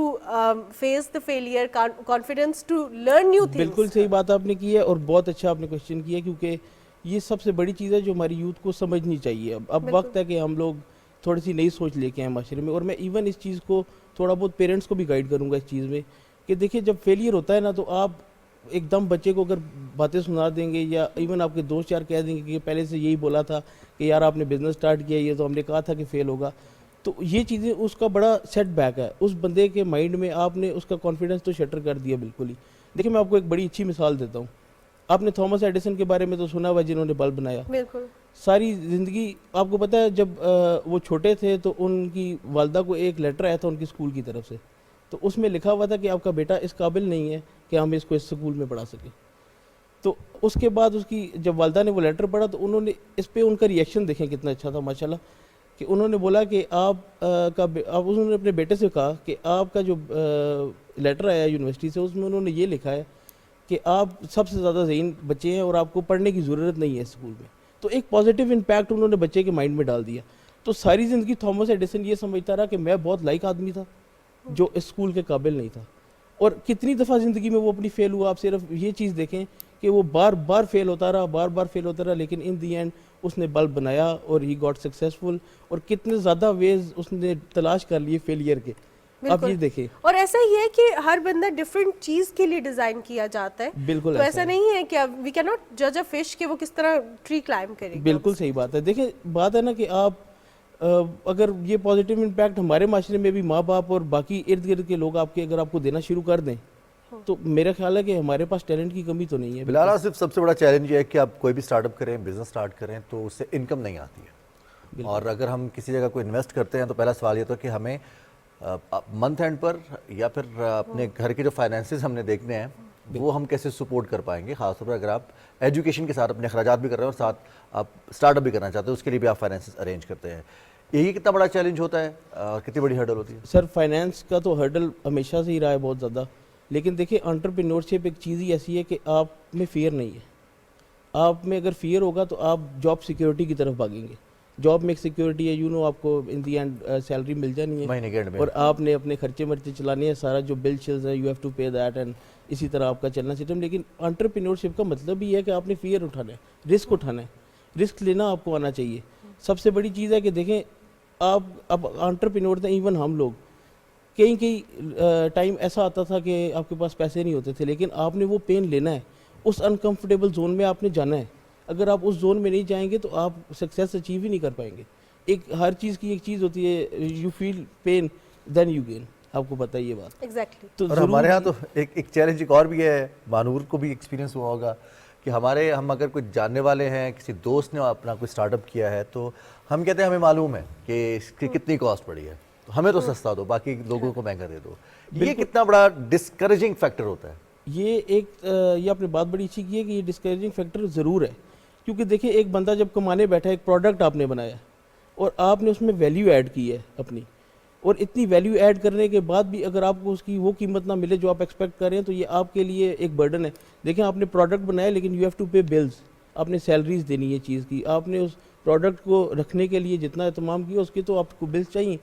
face the failure, confidence to learn new things. बिल्कुल सही बात आपने की है और बहुत अच्छा आपने क्वेश्चन किया, क्योंकि ये सबसे बड़ी चीज़ है जो हमारी यूथ को समझनी चाहिए। अब वक्त है कि हम लोग थोड़ी सी नई सोच लेके आए माशरे में। और मैं इवन इस चीज़ को थोड़ा बहुत पेरेंट्स को भी गाइड करूँगा इस चीज़ में कि देखिए, जब फेलियर होता है ना, तो आप एकदम बच्चे को अगर बातें सुना देंगे या इवन आपके दोस्त यार कह देंगे कि पहले से यही बोला था कि यार आपने बिज़नेस स्टार्ट किया, ये तो हमने कहा था कि फेल होगा, तो ये चीज़ें उसका बड़ा सेटबैक है। उस बंदे के माइंड में आपने उसका कॉन्फिडेंस तो शटर कर दिया बिल्कुल ही। देखिए, मैं आपको एक बड़ी अच्छी मिसाल देता हूँ। आपने थॉमस एडिसन के बारे में तो सुना हुआ, जिन्होंने बल्ब बनाया। बिल्कुल। सारी ज़िंदगी आपको पता है, जब वो छोटे थे तो उनकी वालदा को एक लेटर आया था उनकी स्कूल की तरफ से, तो उसमें लिखा हुआ था कि आपका बेटा इस काबिल नहीं है कि हम इसको इस स्कूल में पढ़ा सकें। तो उसके बाद उसकी जब वालदा ने वो लेटर पढ़ा तो उन्होंने इस पर उनका रिएक्शन देखें कितना अच्छा था माशाल्लाह, कि उन्होंने बोला कि आप उन्होंने अपने बेटे से कहा कि आपका जो लेटर आया यूनिवर्सिटी से, उसमें उन्होंने ये लिखा है कि आप सबसे ज़्यादा ज़हीन बच्चे हैं और आपको पढ़ने की ज़रूरत नहीं है स्कूल में। तो एक पॉजिटिव इम्पैक्ट उन्होंने बच्चे के माइंड में डाल दिया। तो सारी ज़िंदगी थॉमस एडिसन ये समझता रहा कि मैं बहुत लाइक आदमी था जो इस स्कूल के काबिल नहीं था। और कितनी दफ़ा ज़िंदगी में वो अपनी फेल हुआ। आप सिर्फ ये चीज़ देखें कि वो बार बार फेल होता रहा, लेकिन इन दी एंड उसने बल्ब बनाया और ही गॉट सक्सेसफुल। और कितने ज़्यादा वेज उसने तलाश कर लिए फेलियर के। आप ये देखें, और ऐसा ही है कि हर बंदा डिफरेंट चीज के लिए डिजाइन किया जाता है। बिल्कुल तो ऐसा नहीं है कि वी कैन नॉट जज अ फिश कि वो किस तरह ट्री क्लाइंब करेगी। बिल्कुल सही बात है। देखिए, बात है ना कि आप अगर ये पॉजिटिव इम्पैक्ट हमारे माशरे में भी माँ बाप और बाकी इर्द गिर्द के लोग अगर आपको देना शुरू कर दें, तो मेरा ख्याल है कि हमारे पास टैलेंट की कमी तो नहीं है। बिलाल आसिफ, सबसे बड़ा चैलेंज ये है कि आप कोई भी स्टार्टअप करें, बिजनेस स्टार्ट करें, तो उससे इनकम नहीं आती है। और अगर हम किसी जगह कोई इन्वेस्ट करते हैं तो पहला सवाल ये तो कि हमें मंथ एंड पर या फिर अपने घर के जो फाइनेंसेस हमने देखने हैं वो हम कैसे सपोर्ट कर पाएंगे, खासतौर पर अगर आप एजुकेशन के साथ अपने अखराजात भी कर रहे हैं और साथ आप स्टार्टअप भी करना चाहते हैं, उसके लिए भी आप फाइनेंसेस अरेंज करते हैं। यही कितना बड़ा चैलेंज होता है और कितनी बड़ी हर्डल होती है? सर, फाइनेंस का तो हर्डल हमेशा से ही रहा है बहुत ज़्यादा। लेकिन देखिए, एंटरप्रेन्योरशिप एक चीज़ ही ऐसी है कि आप में फियर नहीं है। आप में अगर फियर होगा तो आप जॉब सिक्योरिटी की तरफ भागेंगे। जॉब में एक सिक्योरिटी है, आपको इन दी एंड सैलरी मिल जानी है महीने के एंड में, और आपने अपने खर्चे मर्चे चलाने हैं, सारा जो बिल शिल्स है यू हैव टू पे दैट, एंड इसी तरह आपका चलना सिस्टम। लेकिन एंटरप्रेन्योरशिप का मतलब ही है कि आपने फियर उठाना है, रिस्क उठाना है, रिस्क लेना आपको आना चाहिए। सबसे बड़ी चीज़ है कि देखें, आप अब एंटरप्रेन्योर थे, इवन हम लोग कई टाइम ऐसा आता था कि आपके पास पैसे नहीं होते थे, लेकिन आपने वो पेन लेना है, उस अनकंफर्टेबल जोन में आपने जाना है। अगर आप उस जोन में नहीं जाएंगे तो आप सक्सेस अचीव ही नहीं कर पाएंगे। एक हर चीज़ की एक चीज़ होती है, you feel pain then you gain, आपको पता है ये बात। एग्जैक्टली। तो और हमारे यहाँ तो एक चैलेंज एक और भी है, मानूर को भी एक्सपीरियंस हुआ होगा कि हम अगर कुछ जानने वाले हैं, किसी दोस्त ने अपना कोई स्टार्टअप किया है, तो हम कहते हैं हमें मालूम है कि इसकी कितनी कॉस्ट पड़ी है, तो हमें तो सस्ता दो, बाकी लोगों को महंगा दे दो। ये कितना बड़ा डिस्करेजिंग फैक्टर होता है। ये आपने बात बड़ी अच्छी की है कि ये डिस्करेजिंग फैक्टर ज़रूर है। क्योंकि देखिए, एक बंदा जब कमाने बैठा है, एक प्रोडक्ट आपने बनाया और आपने उसमें वैल्यू ऐड की है अपनी, और इतनी वैल्यू ऐड करने के बाद भी अगर आपको उसकी वो कीमत ना मिले जो आप एक्सपेक्ट कर रहे हैं, तो ये आपके लिए एक बर्डन है। देखें, आपने प्रोडक्ट बनाया लेकिन you have to pay bills, आपने सैलरीज देनी है चीज़ की, आपने प्रोडक्ट को रखने के लिए जितना एहतमाम किया उसके तो आपको बिल्स चाहिए,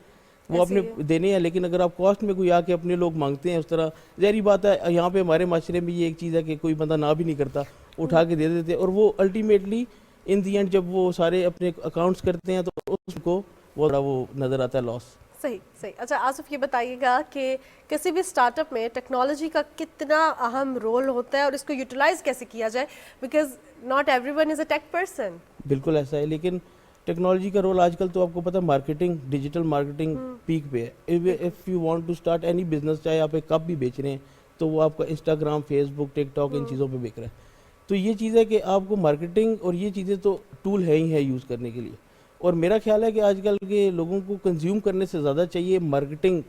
वो आपने देने हैं। लेकिन अगर आप कॉस्ट में कोई आके अपने लोग मांगते हैं उस तरह, ज़ाहिर बात है यहाँ पे हमारे माशरे में ये एक चीज़ है कि कोई बंदा ना भी नहीं करता, उठा के दे देते, और वो अल्टीमेटली इन दी एंड जब वो सारे अपने अकाउंट्स करते हैं तो उसको वो बड़ा वो नज़र आता है लॉस। सही सही। अच्छा आसिफ, ये बताइएगा कि किसी भी स्टार्टअप में टेक्नोलॉजी का कितना अहम रोल होता है और इसको यूटिलाइज कैसे किया जाए, because not everyone is a tech person. बिल्कुल ऐसा है, लेकिन टेक्नोलॉजी का रोल आजकल तो आपको पता है मार्केटिंग, डिजिटल मार्केटिंग पीक पे है। If you want to start any business, चाहे आप एक कप भी बेच रहे हैं तो वो आपका इंस्टाग्राम, फेसबुक, टिकटॉक इन चीज़ों पे बिक रहा है। तो ये चीज़ है कि आपको मार्केटिंग और ये चीज़ें तो टूल है ही है यूज़ करने के लिए, और मेरा ख्याल है कि आजकल के लोगों को कंज्यूम करने से ज़्यादा चाहिए मार्केटिंग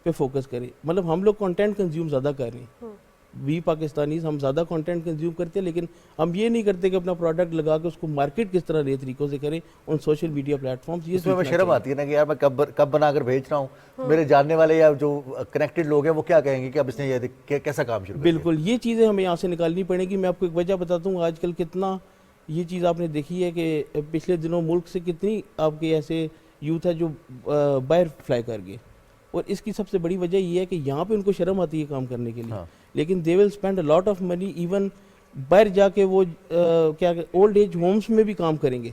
पे फोकस करें। मतलब हम लोग कंटेंट कंज्यूम ज़्यादा कर रहे हैं, वी पाकिस्तानीज़ हम ज़्यादा कंटेंट कंज्यूम करते हैं, लेकिन हम ये नहीं करते कि अपना प्रोडक्ट लगा के उसको मार्केट किस तरह नए तरीक़ों से करें ऑन सोशल मीडिया प्लेटफॉर्म्स। ये इसमें शर्म आती है ना कि यार मैं कब बनाकर भेज रहा हूँ, मेरे जानने वाले या जो कनेक्टेड लोग हैं वो क्या कहेंगे कि अब इसने ये कैसा काम शुरू कर दिया। बिल्कुल, ये चीज़ें हमें यहाँ से निकालनी पड़ेगी। मैं आपको एक वजह बताता हूँ, आजकल कितना ये चीज़ आपने देखी है कि पिछले दिनों मुल्क से कितनी आपके ऐसे यूथ है जो बाहर फ्लाई कर गए, और इसकी सबसे बड़ी वजह ये है कि यहाँ पे उनको शर्म आती है काम करने के लिए। लेकिन they will spend a lot of money, even बाहर जाके वो क्या ओल्ड एज होम्स में भी काम करेंगे,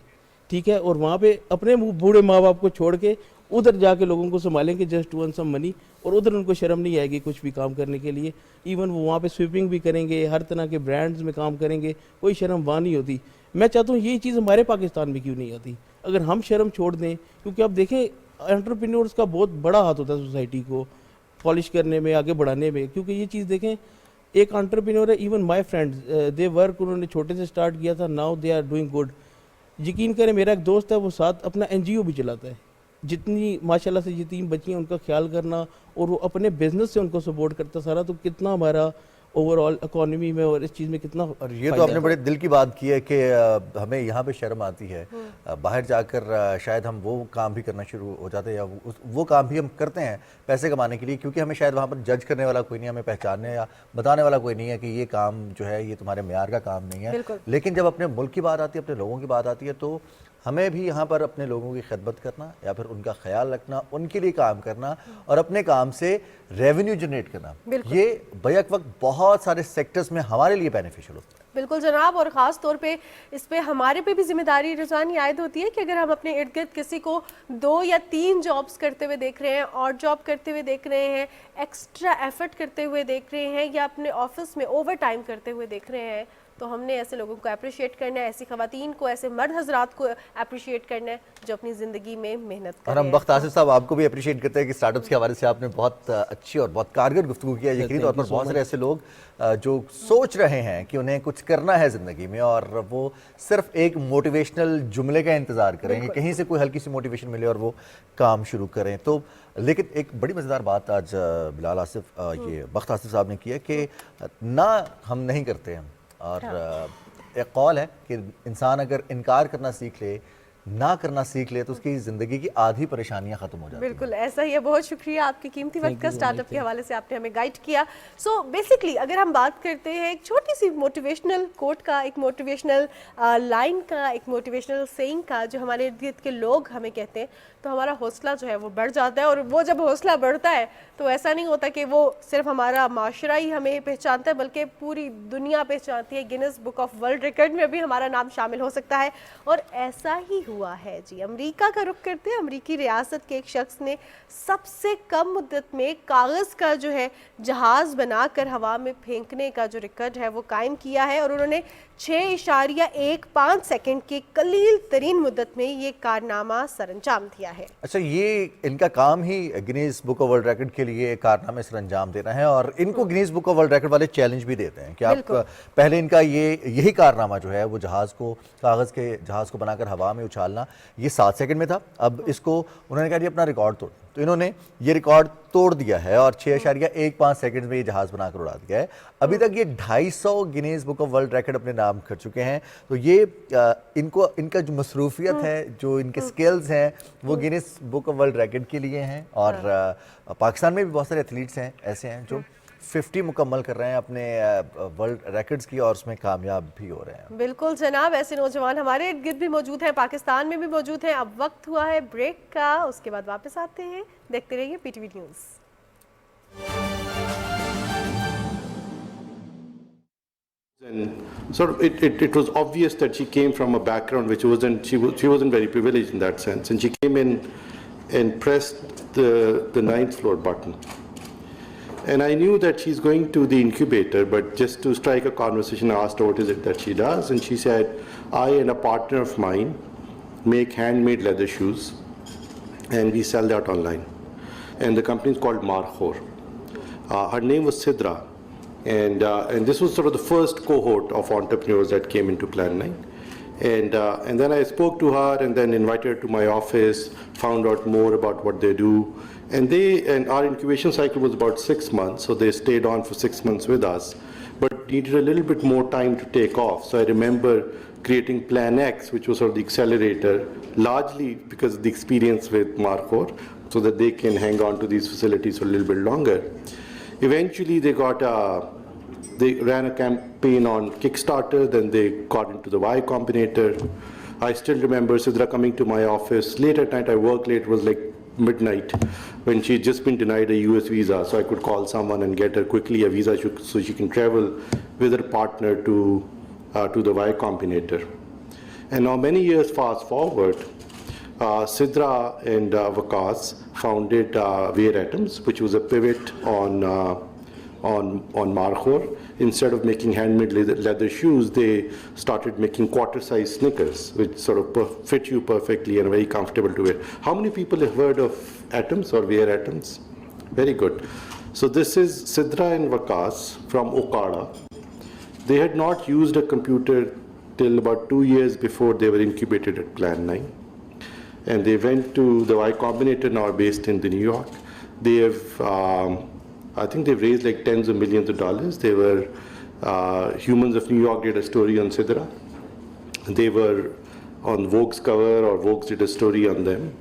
ठीक है, और वहाँ पे अपने बूढ़े माँ बाप को छोड़ के उधर जाके लोगों को संभालेंगे just to earn some money, और उधर उनको शर्म नहीं आएगी कुछ भी काम करने के लिए। इवन वो वहाँ पे स्वीपिंग भी करेंगे, हर तरह के ब्रांड्स में काम करेंगे, कोई शर्म वहाँ नहीं होती। मैं चाहता हूँ ये चीज़ हमारे पाकिस्तान में क्यों नहीं आती, अगर हम शर्म छोड़ दें, क्योंकि आप देखें एंटरप्रेन्योर्स का बहुत बड़ा हाथ होता है सोसाइटी को पॉलिश करने में, आगे बढ़ाने में। क्योंकि ये चीज़ देखें, एक एंटरप्रेन्योर है, even my friends they work, उन्होंने छोटे से स्टार्ट किया था, now they are doing good. यकीन करें, मेरा एक दोस्त है वो साथ अपना NGO भी चलाता है, जितनी माशाल्लाह से यतीम बच्ची हैं उनका ख्याल करना, और वो अपने बिजनेस से उनको सपोर्ट करता सारा। तो कितना हमारा ओवरऑल इकोनॉमी में और इस चीज़ में कितना। और ये तो आपने बड़े दिल की बात की है कि हमें यहाँ पे शर्म आती है, बाहर जाकर शायद हम वो काम भी करना शुरू हो जाते हैं, या वो काम भी हम करते हैं पैसे कमाने के लिए, क्योंकि हमें शायद वहाँ पर जज करने वाला कोई नहीं है, हमें पहचानने या बताने वाला कोई नहीं है कि ये काम जो है ये तुम्हारे म्यार का काम नहीं है। लेकिन जब अपने मुल्क की बात आती है, अपने लोगों की बात आती है, तो हमें भी यहाँ पर अपने लोगों की खिदमत करना या फिर उनका ख्याल रखना, उनके लिए काम करना और अपने काम से रेवेन्यू जनरेट करना, ये बैक वक्त बहुत सारे सेक्टर्स में हमारे लिए बेनिफिशियल होता है। बिल्कुल जनाब, और ख़ास तौर पे इस पे हमारे पे भी जिम्मेदारी रिजवान आयद होती है कि अगर हम अपने इर्द गिर्द किसी को 2 या 3 जॉब्स करते हुए देख रहे हैं, और जॉब करते हुए देख रहे हैं, एक्स्ट्रा एफर्ट करते हुए देख रहे हैं, या अपने ऑफिस में ओवर टाइम करते हुए देख रहे हैं, तो हमने ऐसे लोगों को अप्रिशिएट करना है, ऐसी ख़वातीन को, ऐसे मर्द हजरात को अप्रिशिएट करना है जो अपनी ज़िंदगी में मेहनत कर और रहे हम हैं। वक्त आसिफ साहब आपको भी अप्रिशिएट करते हैं कि स्टार्टअप्स के हवाले से आपने बहुत अच्छी और बहुत कारगर गुफ्तगू किया। यकीनी तौर पर बहुत सारे ऐसे लोग जो सोच रहे हैं कि उन्हें कुछ करना है ज़िंदगी में, और वो सिर्फ एक मोटिवेशनल जुमले का इंतज़ार करेंगे, कहीं से कोई हल्की सी मोटिवेशन मिले और वो काम शुरू करें। तो लेकिन एक बड़ी मज़ेदार बात आज बिलाल आसिफ, ये वक्त आसिफ साहब ने की है कि ना हम नहीं करते हैं, और एक कौल है कि इंसान अगर इनकार करना सीख ले, ना करना सीख ले, तो उसकी ज़िंदगी की आधी परेशानियां ख़त्म हो जाती हैं। बिल्कुल ऐसा ही है। बहुत शुक्रिया आपकी कीमती वक्त का स्टार्टअप के हवाले से आपने हमें गाइड किया। सो बेसिकली अगर हम बात करते हैं एक छोटी सी मोटिवेशनल कोट का, एक मोटिवेशनल लाइन का, एक मोटिवेशनल सेइंग का, जो हमारे इर्द गिर्द के लोग हमें कहते हैं, तो हमारा हौसला जो है वो बढ़ जाता है। और वो जब हौसला बढ़ता है तो ऐसा नहीं होता कि वो सिर्फ हमारा माशरा ही हमें पहचानता है, बल्कि पूरी दुनिया पहचानती है। Guinness book of world record में भी हमारा नाम शामिल हो सकता है, और ऐसा ही हुआ है जी। अमेरिका का रुख करते हैं। अमेरिकी रियासत के एक शख्स ने सबसे कम मुद्दत में कागज़ का जो है जहाज़ बनाकर हवा में फेंकने का जो रिकॉर्ड है वो कायम किया है, और उन्होंने 6.15 सेकंड की कलील तरीन मुद्दत में ये कारनामा सरअंजाम दिया है। अच्छा, ये इनका काम ही Guinness book of world record के लिए कारनामे सर अंजाम देना है, और इनको Guinness book of world record वाले चैलेंज भी देते हैं कि आप पहले इनका यही कारनामा जो है वो कागज़ के जहाज़ को बनाकर हवा में उछालना, ये 7 सेकंड में था। अब इसको उन्होंने कहा अपना रिकॉर्ड तोड़, तो इन्होंने ये रिकॉर्ड तोड़ दिया है और 6.15 सेकंड में ये जहाज़ बनाकर उड़ा दिया है। अभी तक ये 250 Guinness book of world record अपने नाम कर चुके हैं। तो ये इनका जो मसरूफियत है, जो इनके स्किल्स हैं, वो Guinness book of world record के लिए हैं। और पाकिस्तान में भी बहुत सारे एथलीट्स हैं ऐसे हैं जो 50 मुकम्मल कर रहे हैं अपने वर्ल्ड रिकॉर्ड्स की, और उसमें कामयाब भी हो रहे हैं। बिल्कुल जनाब, ऐसे नौजवान हमारे इर्द गिर्द भी मौजूद हैं, पाकिस्तान में भी मौजूद हैं। अब वक्त हुआ है ब्रेक का, उसके बाद वापस आते हैं। देखते रहिए PTV news. And sort of it was obvious that she came from a background which she wasn't very privileged in that sense, and she came in and pressed the 9th floor button, and I knew that she's going to the incubator, but just to strike a conversation I asked her what is it that she does, and she said, I and a partner of mine make handmade leather shoes and we sell that online, and the company is called Markhor. Her name was Sidra. And this was sort of the first cohort of entrepreneurs that came into Plan 9. And then I spoke to her and then invited her to my office, found out more about what they do. And our incubation cycle was about 6 months, so they stayed on for 6 months with us, but needed a little bit more time to take off. So I remember creating Plan X, which was sort of the accelerator, largely because of the experience with Markhor, so that they can hang on to these facilities for a little bit longer. Eventually, they ran a campaign on Kickstarter, then they got into the Y Combinator. I still remember Sidra coming to my office late at night. I worked late, it was like midnight, when she'd just been denied a US visa, so I could call someone and get her quickly a visa so she can travel with her partner to the Y Combinator. And now many years fast forward, Sidra and Waqas founded Wear Atoms, which was a pivot on Markhor. Instead of making handmade leather shoes, they started making quarter-size sneakers, which sort of fit you perfectly and are very comfortable to wear. How many people have heard of Atoms or Wear Atoms? Very good. So this is Sidra and Waqas from Okada. They had not used a computer till about 2 years before they were incubated at Plan 9. And they went to the Y Combinator, now based in New York. They have, I think they've raised like tens of millions of dollars. They were, Humans of New York did a story on Sidra. They were on Vogue's cover, or Vogue did a story on them.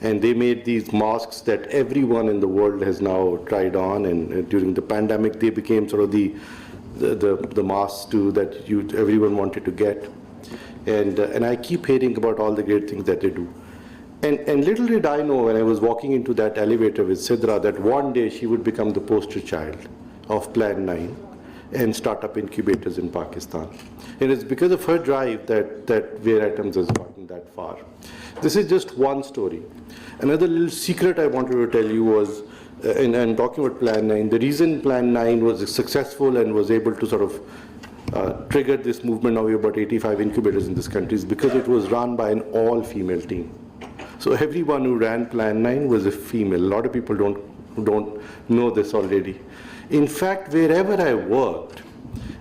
And they made these masks that everyone in the world has now tried on. And during the pandemic, they became sort of the masks too that everyone wanted to get. And I keep hearing about all the great things that they do. And little did I know, when I was walking into that elevator with Sidra, that one day she would become the poster child of Plan 9 and startup incubators in Pakistan. And it's because of her drive that Wear Atoms has gotten that far. This is just one story. Another little secret I wanted to tell you was, and talking about Plan 9, the reason Plan 9 was successful and was able to sort of trigger this movement. Now we have about 85 incubators in this country, is because it was run by an all-female team. So everyone who ran Plan 9 was a female. A lot of people don't know this already. In fact, wherever I worked,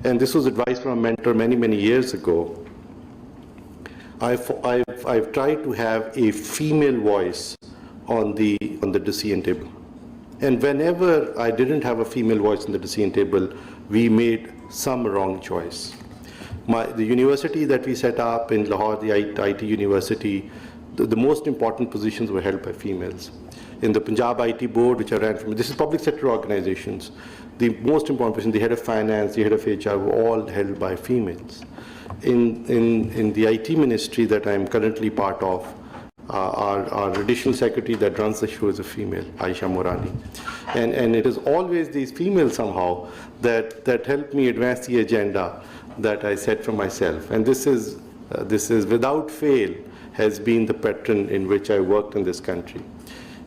and this was advice from a mentor many years ago, I've tried to have a female voice on the decision table. And whenever I didn't have a female voice on the decision table, we made some wrong choice. The university that we set up in Lahore, the IT university, the most important positions were held by females. In the Punjab IT board, which I ran from, this is public sector organizations, the most important positions, the head of finance, the head of HR, were all held by females. In the IT ministry that I'm currently part of, our additional secretary that runs the show is a female, Aisha Morani. And it is always these females somehow that help me advance the agenda that I set for myself. And this is without fail, has been the pattern in which I worked in this country.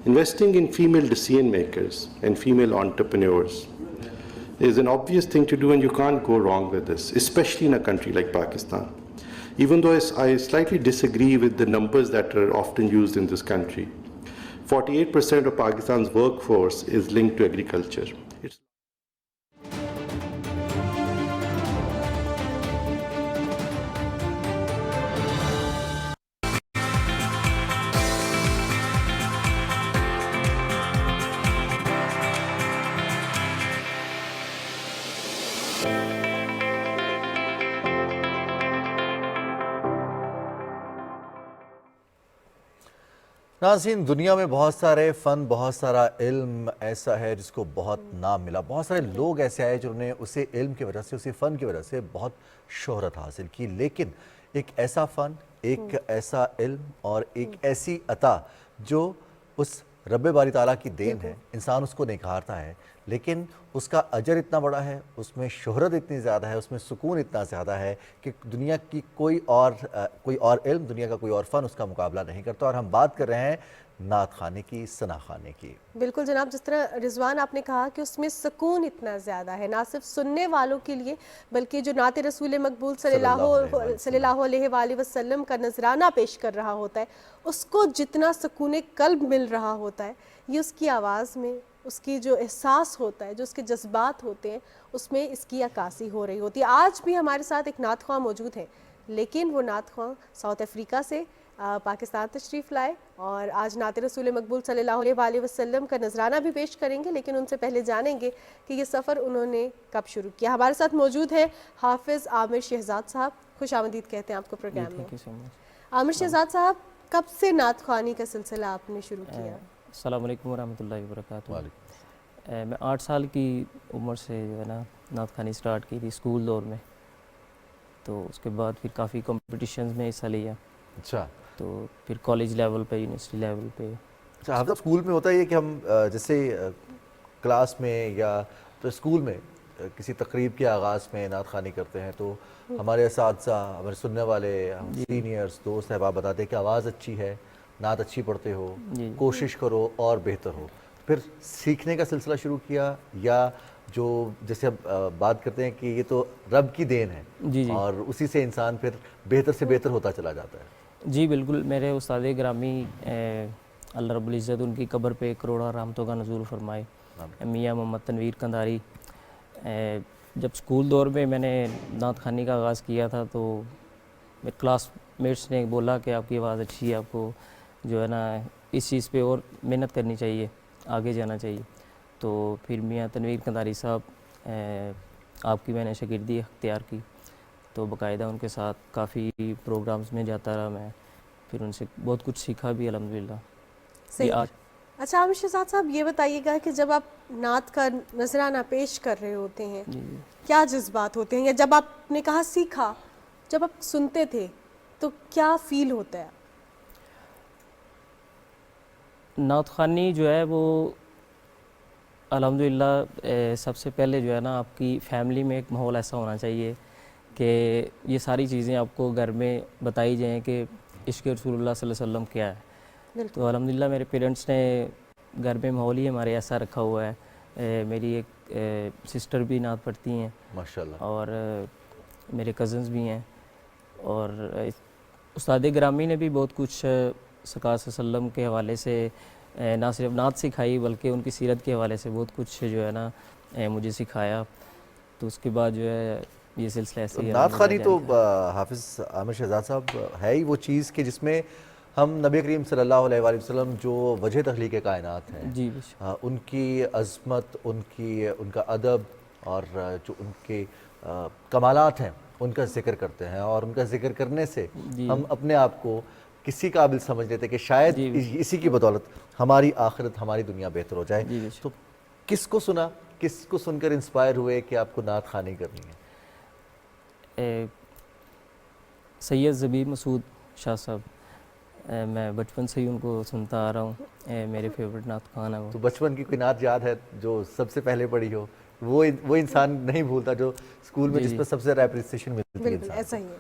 Investing in female decision makers and female entrepreneurs is an obvious thing to do, and you can't go wrong with this, especially in a country like Pakistan. Even though I slightly disagree with the numbers that are often used in this country. 48% of Pakistan's workforce is linked to agriculture. नाज़रीन, दुनिया में बहुत सारे फ़न, बहुत सारा इल्म ऐसा है जिसको बहुत नाम मिला। बहुत सारे लोग ऐसे आए जिन्होंने उसे इल्म की वजह से, उसे फ़न की वजह से बहुत शोहरत हासिल की। लेकिन एक ऐसा फ़न, एक ऐसा इल्म और एक ऐसी अता जो उस रब्बे बारी ताला की देन है, इंसान उसको निखारता है, लेकिन उसका अजर इतना बड़ा है, उसमें शोहरत इतनी ज़्यादा है, उसमें सुकून इतना ज़्यादा है कि दुनिया की कोई और इल्म, दुनिया का कोई और फ़न उसका मुकाबला नहीं करता। और हम बात कर रहे हैं नात खाने की, सना खाने की। बिल्कुल जनाब, जिस तरह रिजवान आपने कहा कि उसमें सुकून इतना ज़्यादा है, ना सिर्फ सुनने वालों के लिए बल्कि जो नाते रसूल मकबूल सल्लल्लाहु अलैहि वसल्लम का नजराना पेश कर रहा होता है, उसको जितना सुकून कल्ब मिल रहा होता है, ये उसकी आवाज़ में, उसकी जो एहसास होता है, जो उसके जज्बात होते हैं, उसमें इसकी अक्कासी हो रही होती है। आज भी हमारे साथ एक नात ख्वां मौजूद है, लेकिन वो नात ख्वां साउथ अफ्रीका से पाकिस्तान तशरीफ़ लाए और आज नाते रसूल मकबूल सल्लल्लाहु अलैहि वसल्लम का नजराना भी पेश करेंगे। लेकिन उनसे पहले जानेंगे कि ये सफ़र उन्होंने कब शुरू किया। हमारे साथ मौजूद है हाफिज़ आमिर शहजाद साहब, खुश आमदीद कहते हैं आपको प्रोग्राम में। आमिर शहजाद साहब, कब से नात ख्वानी का सिलसिला आपने शुरू किया? अस्सलाम वालेकुम वरहमतुल्लाहि वबरकातुहू। मैं 8 साल की उम्र से जो है ना नात खानी स्टार्ट की थी स्कूल दौर में, तो उसके बाद फिर काफ़ी कॉम्पिटिशन्स में हिस्सा लिया। अच्छा, तो फिर कॉलेज लेवल पे, यूनिवर्सिटी लेवल पे। अच्छा, हम स्कूल में होता है ये कि हम जैसे क्लास में या तो स्कूल में किसी तकरीब के आगाज़ में नात खानी करते हैं, तो हमारे असातिज़ा, हमारे सुनने वाले, सीनियर्स, दोस्त अहबाब बताते हैं कि आवाज़ अच्छी है, नात अच्छी पढ़ते हो, कोशिश करो और बेहतर हो। फिर सीखने का सिलसिला शुरू किया, या जो जैसे अब बात करते हैं कि ये तो रब की देन है और उसी से इंसान फिर बेहतर से बेहतर होता चला जाता है? जी बिल्कुल, मेरे उस्ताद ग्रामी अल्लाह रब्बुल इज़्ज़त उनकी कब्र पे करोड़ा रहमतों का नज़ूल फरमाए, मियाँ मोहम्मद तनवीर कंधारी। जब स्कूल दौर में मैंने नात खानी का आगाज़ किया था, तो मेरे क्लासमेट्स ने बोला कि आपकी आवाज़ अच्छी है, आपको जो है ना इस चीज़ पे और मेहनत करनी चाहिए, आगे जाना चाहिए। तो फिर मियाँ तनवीर कंधारी साहब आपकी मैंने शागिर्दी अख्तियार की, तो बाकायदा उनके साथ काफ़ी प्रोग्राम्स में जाता रहा मैं, फिर उनसे बहुत कुछ सीखा भी अल्हम्दुलिल्लाह। सही। अच्छा आमिर शहजाद साहब, ये बताइएगा कि जब आप नात का नजराना पेश कर रहे होते हैं, क्या जज्बात होते हैं, या जब आपने कहा सीखा, जब आप सुनते थे तो क्या फील होता है? नात खानी जो है वो अल्हम्दुलिल्लाह सबसे पहले जो है ना आपकी फ़ैमिली में एक माहौल ऐसा होना चाहिए कि ये सारी चीज़ें आपको घर में बताई जाएँ कि इश्क़ रसूलुल्लाह सल्लल्लाहु अलैहि वसल्लम क्या है। तो अल्हम्दुलिल्लाह मेरे पेरेंट्स ने घर में माहौल ही हमारे ऐसा रखा हुआ है। मेरी एक सिस्टर भी नात पढ़ती हैं माशाल्लाह, और मेरे कज़न्स भी हैं, और उस्ताद ग्रामी ने भी बहुत कुछ सरकार सल्लल्लाहु अलैहि वसल्लम के हवाले से ना सिर्फ नात सिखाई बल्कि उनकी सीरत के हवाले से बहुत कुछ जो है ना मुझे सिखाया। तो उसके बाद जो है ये सिलसिला ऐसे ही नात खानी तो हाफिज़ आमिर शहजाद साहब है ही वो चीज़ कि जिसमें हम नबी करीम सल्लल्लाहु अलैहि वसल्लम जो वजह तख्लीक़ कायनात हैं जी, उनकी अज़मत, उनका अदब और जो उनके कमालात हैं उनका ज़िक्र करते हैं, और उनका ज़िक्र करने से हम अपने आप को किसी काबिल समझ लेते कि शायद इसी की बदौलत हमारी आखिरत, हमारी दुनिया बेहतर हो जाए। तो किसको सुना, किसको सुनकर इंस्पायर हुए कि आपको नात खानी करनी है? सैयद ज़बीब मसूद शाह साहब, मैं बचपन से ही उनको सुनता आ रहा हूँ, मेरे फेवरेट नात खान है वो। तो बचपन की कोई नात याद है जो सबसे पहले पढ़ी हो? वो इंसान नहीं भूलता जो स्कूल में जिस पर सबसे ज़्यादा एप्रिसिएशन मिलती है, ऐसा ही है।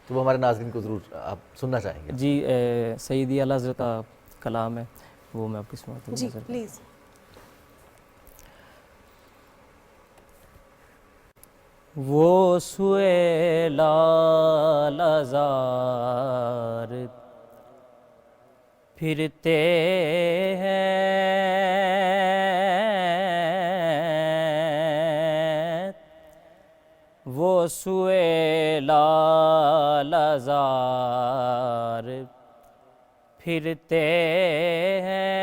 तो वो हमारे नाज़रीन को ज़रूर आप सुनना चाहेंगे। जी, सईदी आला हज़रत का कलाम है, वो मैं आपकी सुनाता हूँ। जी प्लीज़। वो सुए लाज़ार फिरते हैं, वो सुए लाज़ार फिरते हैं,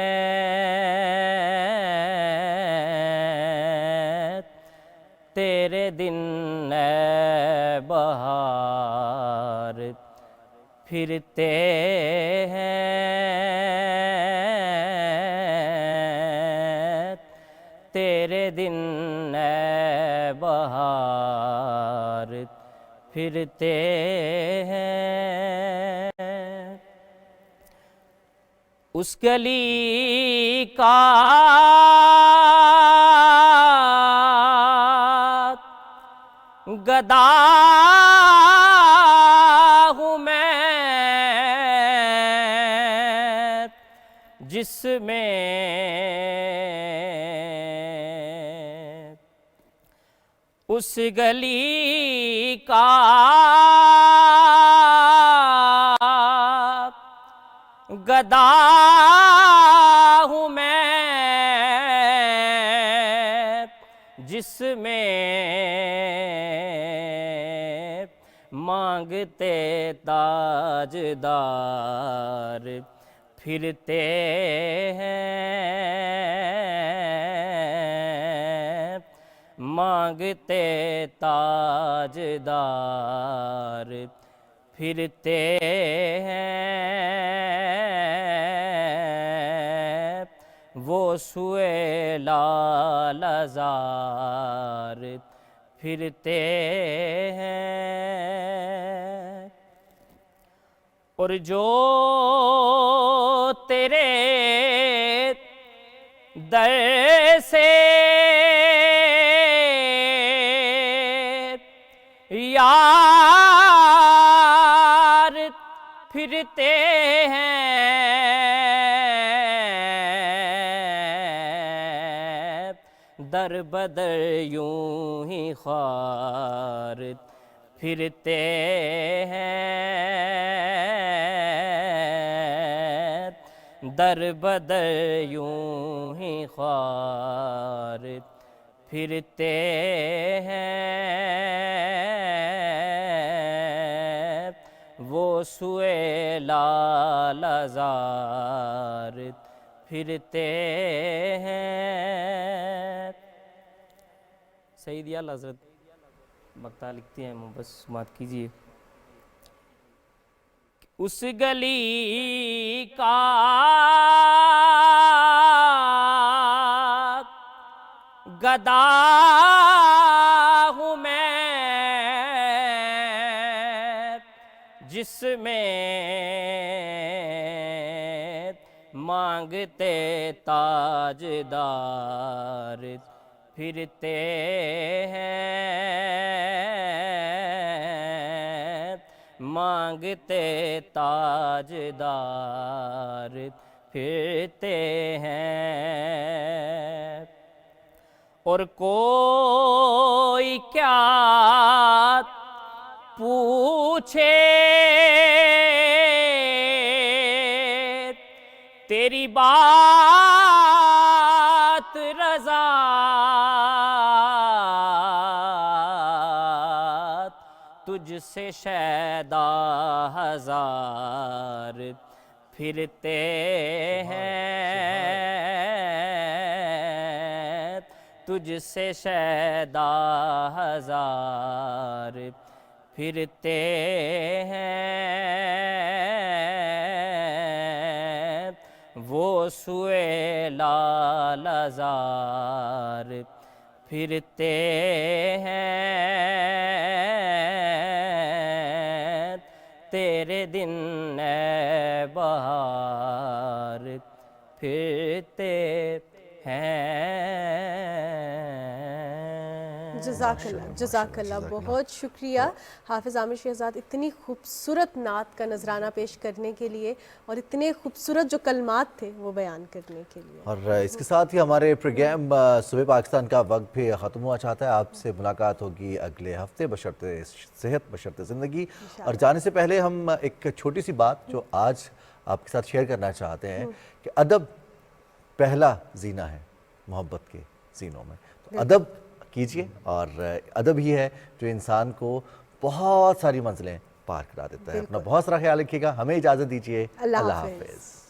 तेरे दिन बहार फिरते हैं, तेरे दिन ए बहार फिरते हैं। उस गली का गदा हूँ मैं, जिसमें उस गली का गदा हूँ मैं, जिसमें मांगते ताजदार फिरते हैं, मांगते ताजदार फिरते हैं। वो सुए लालजार फिरते हैं। और जो तेरे दर से यार फिरते हैं, दर बदर यूं ही ख्वार फिरते हैं, दर बदर यूं ही ख्वार फिरते हैं। वो सुए लालजार फिरते हैं। सईद आला हज़रत मक्ता लिखती हैं, बस समात कीजिए। उस गली का गदा हूँ मैं, जिसमें मांगते ताजदार फिरते हैं, मांगते ताजदार फिरते हैं। और कोई क्या पूछे तेरी बात रज़ा, तुझसे शैदा हजार फिरते हैं, तुझसे शैदा हजार फिरते हैं। वो सुए लालजार फिरते हैं, तेरे दिन ए बहार फिरते हैं। जज़ाकल्लाह, बहुत शुक्रिया हाफिज़ आमिर शहज़ाद इतनी खूबसूरत नात का नजराना पेश करने के लिए और इतने खूबसूरत जो कलमात थे वो बयान करने के लिए। और इसके साथ ही हमारे प्रोग्राम सुबह पाकिस्तान का वक्त भी ख़त्म हुआ चाहता है। आपसे मुलाकात होगी अगले हफ्ते बशर्ते सेहत बशर्ते ज़िंदगी। और जाने से पहले हम एक छोटी सी बात जो आज आपके साथ शेयर करना चाहते हैं कि अदब पहला जीना है मोहब्बत के जीनों में, तो अदब कीजिए। और अदब ही है जो इंसान को बहुत सारी मंजिलें पार करा देता है। अपना बहुत सारा ख्याल रखिएगा, हमें इजाज़त दीजिए। अल्लाह हाफ़िज़।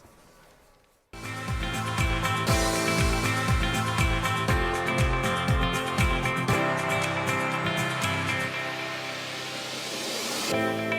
है।